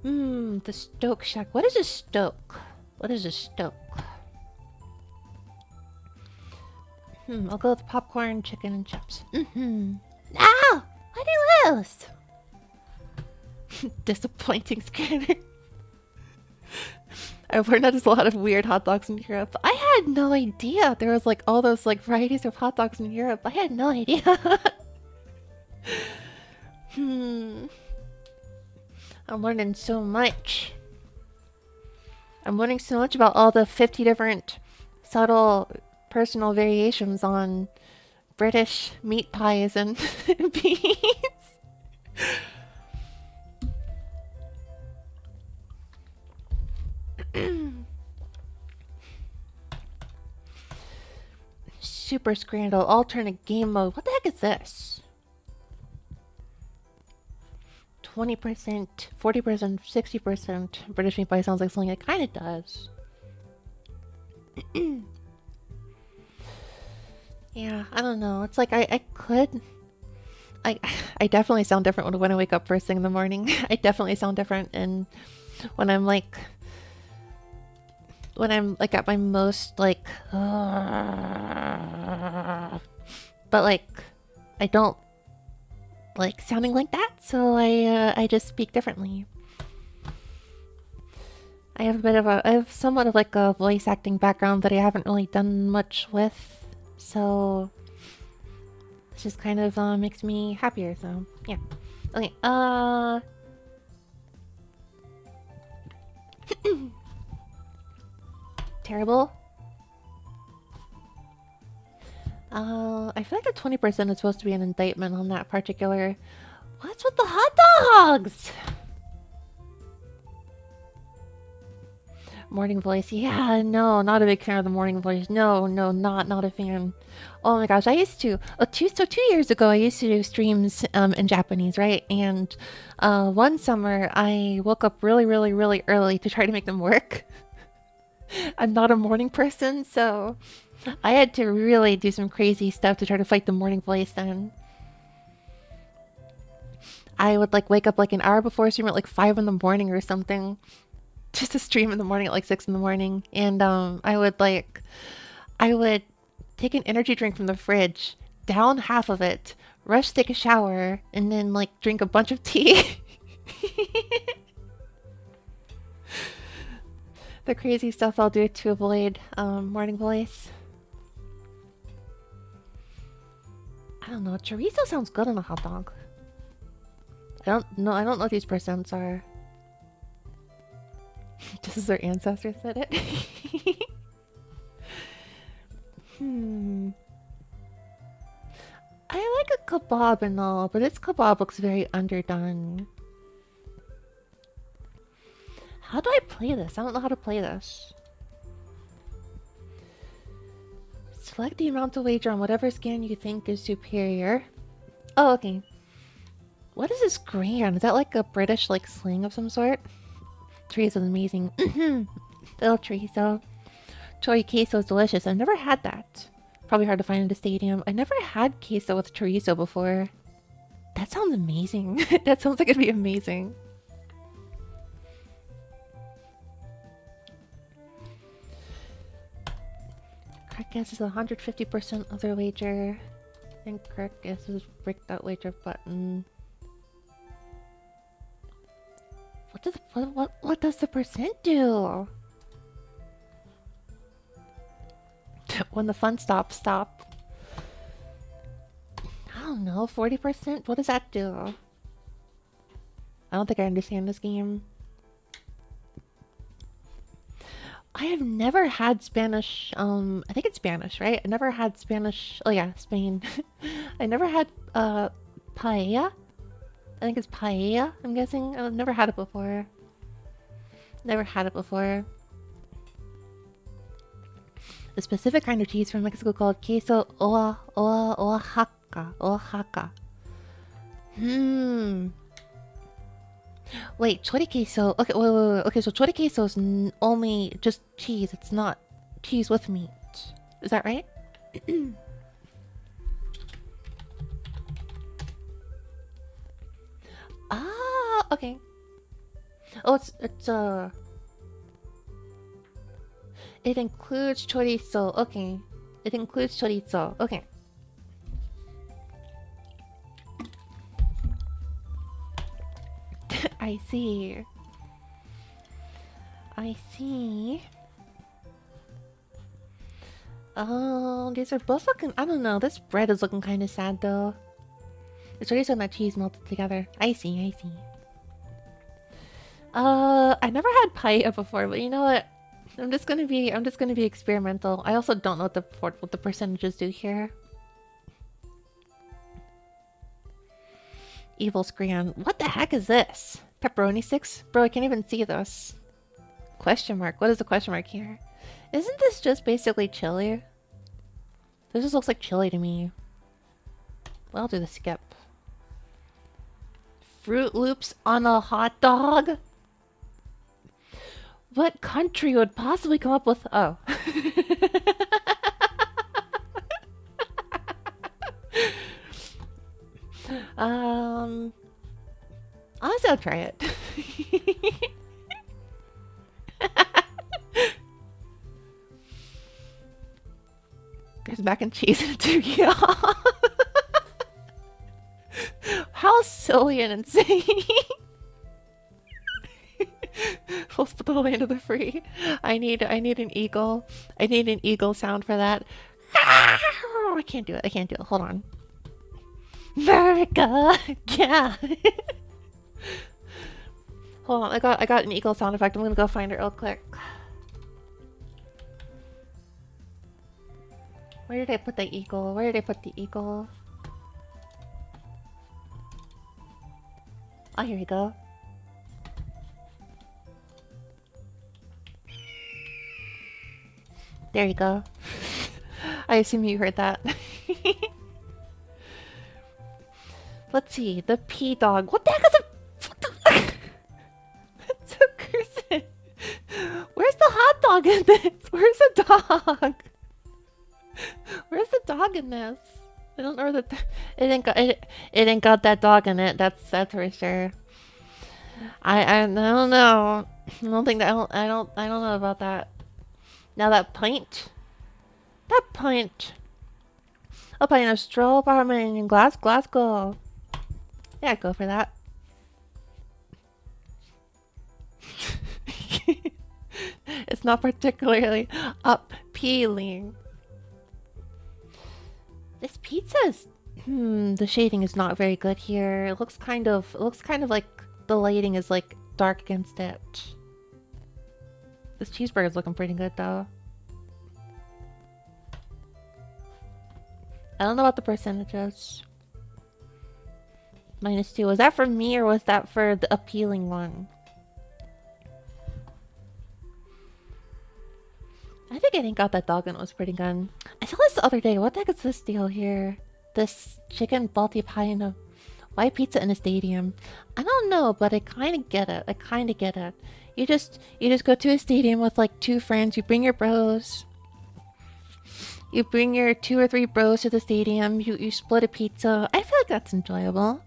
The Stoke Shack. What is a Stoke? What is a Stoke? I'll go with popcorn, chicken, and chips. No! Why'd I lose? Disappointing scanner. I've learned that there's a lot of weird hot dogs in Europe. I had no idea there was like all those like varieties of hot dogs in Europe. I had no idea. I'm learning so much. I'm learning so much about all the 50 different subtle personal variations on British meat pies and beans. Super Scramble, alternate game mode. What the heck is this? 20%, 40%, 60%. British meat pie sounds like something it kind of does. Yeah, I don't know. It's like I definitely sound different when I wake up first thing in the morning. I definitely sound different, and when I'm like at my most like but like I don't like sounding like that, so I just speak differently. I have somewhat of like a voice acting background that I haven't really done much with, so it just kind of makes me happier, so yeah. Okay, terrible. I feel like the 20% is supposed to be an indictment on that particular. What's with the hot dogs? Morning voice. Yeah, no, not a big fan of the morning voice. No, not a fan. Oh my gosh, I used to. 2 years ago, I used to do streams in Japanese, right? And one summer, I woke up really early to try to make them work. I'm not a morning person, so I had to really do some crazy stuff to try to fight the morning voice then. I would like wake up like an hour before stream at like 5 in the morning or something. Just to stream in the morning at like 6 in the morning. And I would take an energy drink from the fridge, down half of it, rush to take a shower, and then like drink a bunch of tea. The crazy stuff I'll do to avoid morning voice. I don't know. Chorizo sounds good on a hot dog. I don't know what these percents are. Just as their ancestors said it. I like a kebab and all, but its kebab looks very underdone. How do I play this? I don't know how to play this. Select the amount to wager on whatever scan you think is superior. Oh, okay. What is this grand? Is that like a British like slang of some sort? Chorizo is amazing. Little chorizo. Chori queso is delicious. I've never had that. Probably hard to find in the stadium. I never had queso with chorizo before. That sounds amazing. That sounds like it'd be amazing. Correct guess is 150% other wager. Incorrect guess is break that wager button. What does the percent do? When the fun stops, stop. I don't know, 40%? What does that do? I don't think I understand this game. I have never had Spanish, I think it's Spanish, right? I never had Spanish, oh yeah, Spain. I never had, paella? I think it's paella, I'm guessing. I've never had it before. Never had it before. A specific kind of cheese from Mexico called queso Oaxaca. Oaxaca. Wait, chori queso. Okay, wait. Okay, so chori queso is only just cheese. It's not cheese with meat. Is that right? Ah, okay. Oh, it includes chorizo. Okay. It includes chorizo. Okay. I see. I see. Oh, these are both looking... I don't know. This bread is looking kind of sad, though. The chorizo and that cheese melted together. I see. I never had paella before, but you know what? I'm just gonna be experimental. I also don't know what the percentages do here. Evil Scran. What the heck is this? Pepperoni sticks? Bro, I can't even see this. Question mark. What is the question mark here? Isn't this just basically chili? This just looks like chili to me. Well, I'll do the skip. Fruit Loops on a hot dog? What country would possibly come up with... Oh. Honestly, I'll try it. There's mac and cheese in it too. Yeah. How silly and insane. Let's put the land of the free. I need an eagle. I need an eagle sound for that. I can't do it. Hold on. America. Yeah. Hold on. I got an eagle sound effect. I'm gonna go find it real quick. Where did I put the eagle? Oh, here we go. There you go. I assume you heard that. Let's see. The pea dog. What the heck is a... That's so cursed. Where's the hot dog in this? Where's the dog? Where's the dog in this? I don't know that it ain't got that dog in it. That's for sure. I don't know. I don't know about that. Now that pint. A pint of straw apartment in Glasgow. Yeah, I'd go for that. It's not particularly appealing. This pizza's... the shading is not very good here. It looks kind of like the lighting is like dark against it. This cheeseburger's looking pretty good though. I don't know about the percentages. -2. Was that for me or was that for the appealing one? I think I didn't got that dog and it was pretty good. I saw this the other day. What the heck is this deal here? This chicken balti pie in a... Why pizza in a stadium? I don't know, but I kind of get it. I kind of get it. You just go to a stadium with like two friends. You bring your bros. You bring your 2 or 3 bros to the stadium. You split a pizza. I feel like that's enjoyable.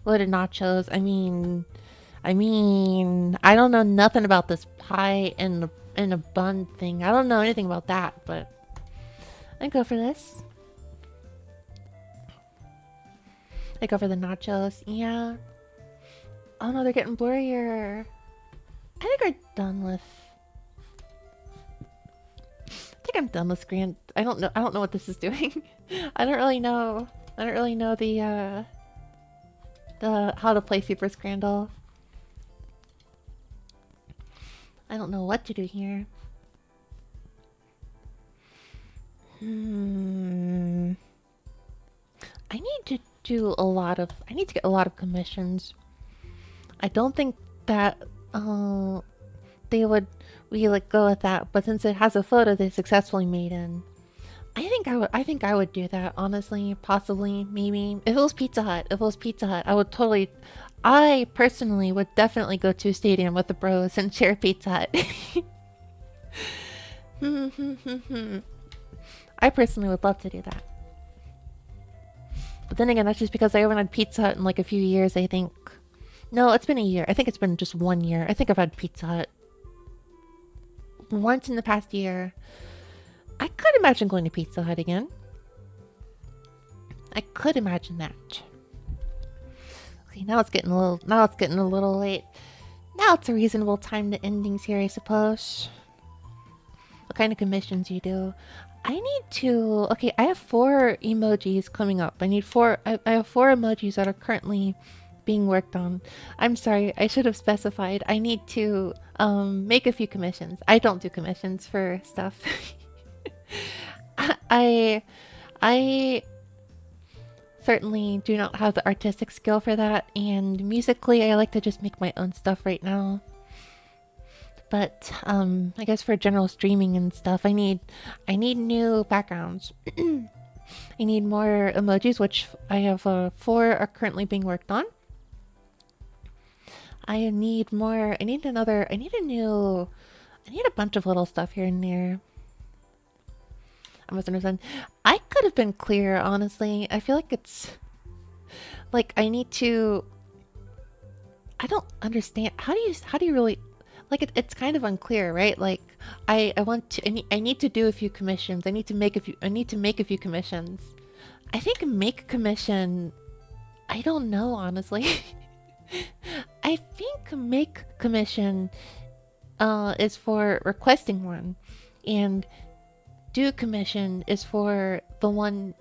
Loaded nachos. I don't know nothing about this pie and a bun thing. I don't know anything about that, but I go for this. I go for the nachos. Yeah. Oh no, they're getting blurrier. I think we're done with. I think I'm done with Grand. I don't know. I don't know what this is doing. I don't really know. I don't really know the how to play Super Scrandle. I don't know what to do here. I need to do a lot of. I need to get a lot of commissions. I don't think that they would really go with that, but since it has a photo they successfully made in, I think I would do that, honestly, possibly, maybe. If it was Pizza Hut, I would totally. I personally would definitely go to a stadium with the bros and share Pizza Hut. I personally would love to do that. But then again, that's just because I haven't had Pizza Hut in like a few years, I think. No, it's been a year. I think it's been just 1 year. I think I've had Pizza Hut once in the past year. I could imagine going to Pizza Hut again. I could imagine that. Okay, now it's getting a little late. Now it's a reasonable time to end things here, I suppose. What kind of commissions you do? I need to. Okay, I have 4 emojis coming up. I have 4 emojis that are currently being worked on. I'm sorry, I should have specified. I need to make a few commissions. I don't do commissions for stuff. I certainly do not have the artistic skill for that, and musically I like to just make my own stuff right now. But I guess for general streaming and stuff, I need new backgrounds. I need more emojis, which I have 4 are currently being worked on. I need more. I need a bunch of little stuff here and there. I must understand. I could have been clearer, honestly. I feel like it's like I need to. I don't understand. How do you really like it? It's kind of unclear, right? Like I need to do a few commissions. I need to make a few commissions. I think make commission. I don't know, honestly. I think make commission is for requesting one, and do commission is for the one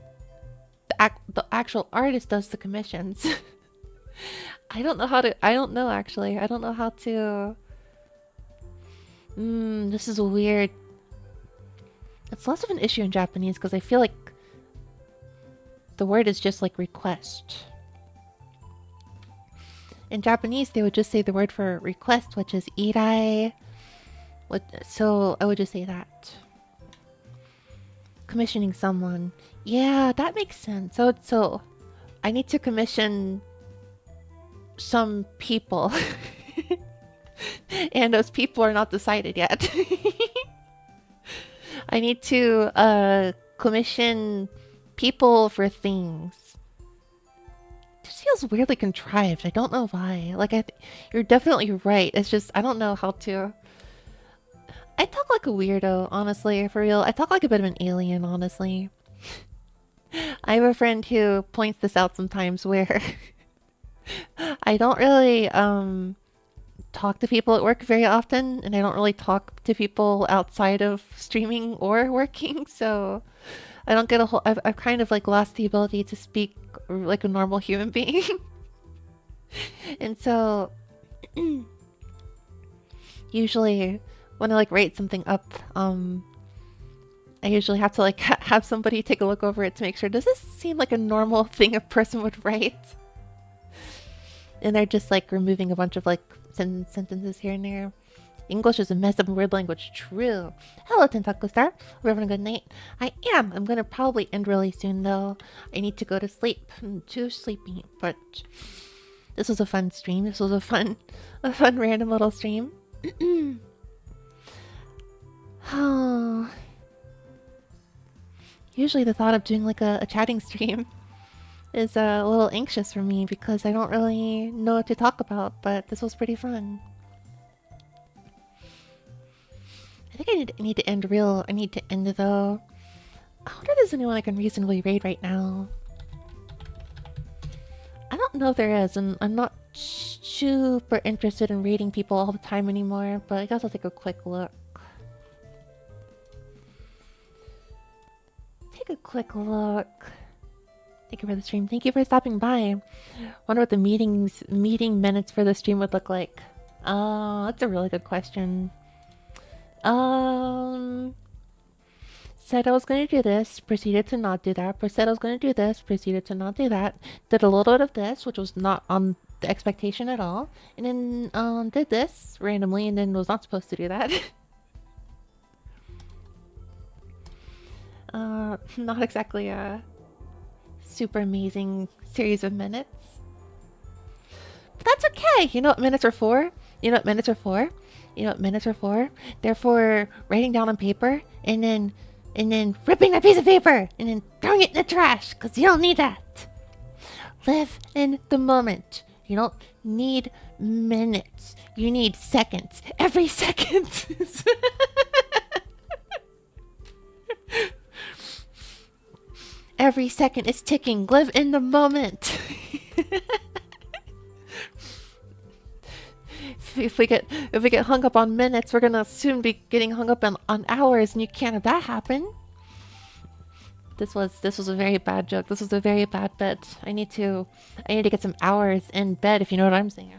the actual artist does the commissions. I don't know actually. I don't know how to. This is weird. It's less of an issue in Japanese because I feel like the word is just like request. In Japanese, they would just say the word for request, which is irai. So I would just say that. Commissioning someone. Yeah, that makes sense. So I need to commission some people. And those people are not decided yet. I need to commission people for things. This feels weirdly contrived. I don't know why. Like, you're definitely right. It's just, I don't know how to. I talk like a weirdo, honestly, for real. I talk like a bit of an alien, honestly. I have a friend who points this out sometimes where I don't really talk to people at work very often, and I don't really talk to people outside of streaming or working, so I don't get a whole. I've kind of like lost the ability to speak like a normal human being. And so usually when I like write something up, I usually have to like have somebody take a look over it to make sure, does this seem like a normal thing a person would write? And they're just like removing a bunch of like sentences here and there. English is a mess of a word language. True. Hello, Tentacle Star. We're having a good night. I am. I'm gonna probably end really soon, though. I need to go to sleep. I'm too sleepy. But this was a fun stream. This was a fun random little stream. Oh. Usually the thought of doing like a chatting stream is a little anxious for me because I don't really know what to talk about, but this was pretty fun. I think I need to end real. I need to end though. I wonder if there's anyone I can reasonably raid right now. I don't know if there is, and I'm not super interested in raiding people all the time anymore, but I guess I'll take a quick look. Take a quick look. Thank you for the stream. Thank you for stopping by. Wonder what the meeting minutes for the stream would look like. Oh, that's a really good question. Said I was going to do this, proceeded to not do that. Said I was going to do this, proceeded to not do that. Did a little bit of this, which was not on the expectation at all. And then did this randomly and then was not supposed to do that. Not exactly a super amazing series of minutes. But that's okay. You know what minutes are for? You know what minutes are for? You know what minutes are for? They're for writing down on paper and then ripping that piece of paper and then throwing it in the trash because you don't need that. Live in the moment. You don't need minutes. You need seconds. Every second. Every second is ticking. Live in the moment. If we get hung up on minutes, we're gonna soon be getting hung up on hours, and you can't have that happen. This was a very bad joke. This was a very bad bet. I need to get some hours in bed, if you know what I'm saying.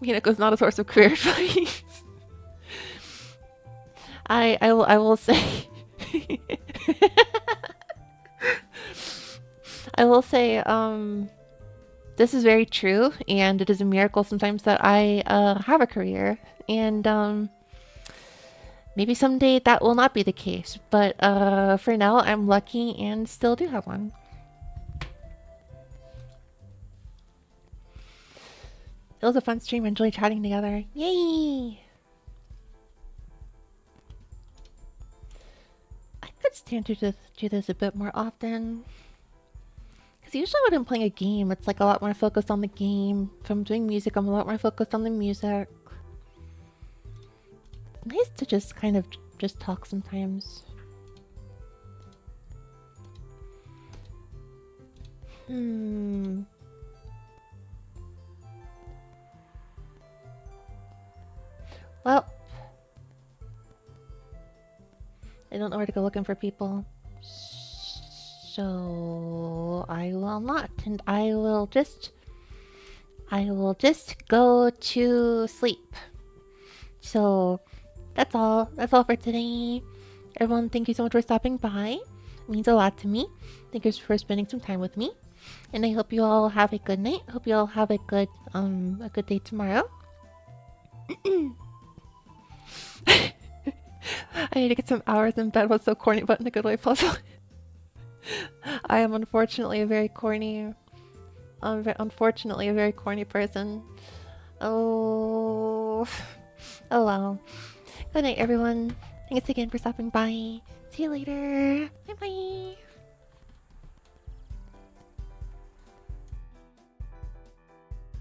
Minako's not a source of career advice. I will say I will say this is very true, and it is a miracle sometimes that I have a career, and maybe someday that will not be the case, but for now I'm lucky and still do have one. It was a fun stream. I enjoyed chatting together. Yay! I could stand to do this a bit more often. Because usually when I'm playing a game, it's like a lot more focused on the game. If I'm doing music, I'm a lot more focused on the music. It's nice to just kind of just talk sometimes. Well, I don't know where to go looking for people. So I will not, and I will just go to sleep. So that's all for today. Everyone, thank you so much for stopping by. It means a lot to me. Thank you for spending some time with me. And I hope you all have a good night. Hope you all have a good day tomorrow. I need to get some hours in bed. What's so corny but in a good way possible. I am unfortunately a very corny person. Oh well. Good night, everyone. Thanks again for stopping by. See you later. Bye bye.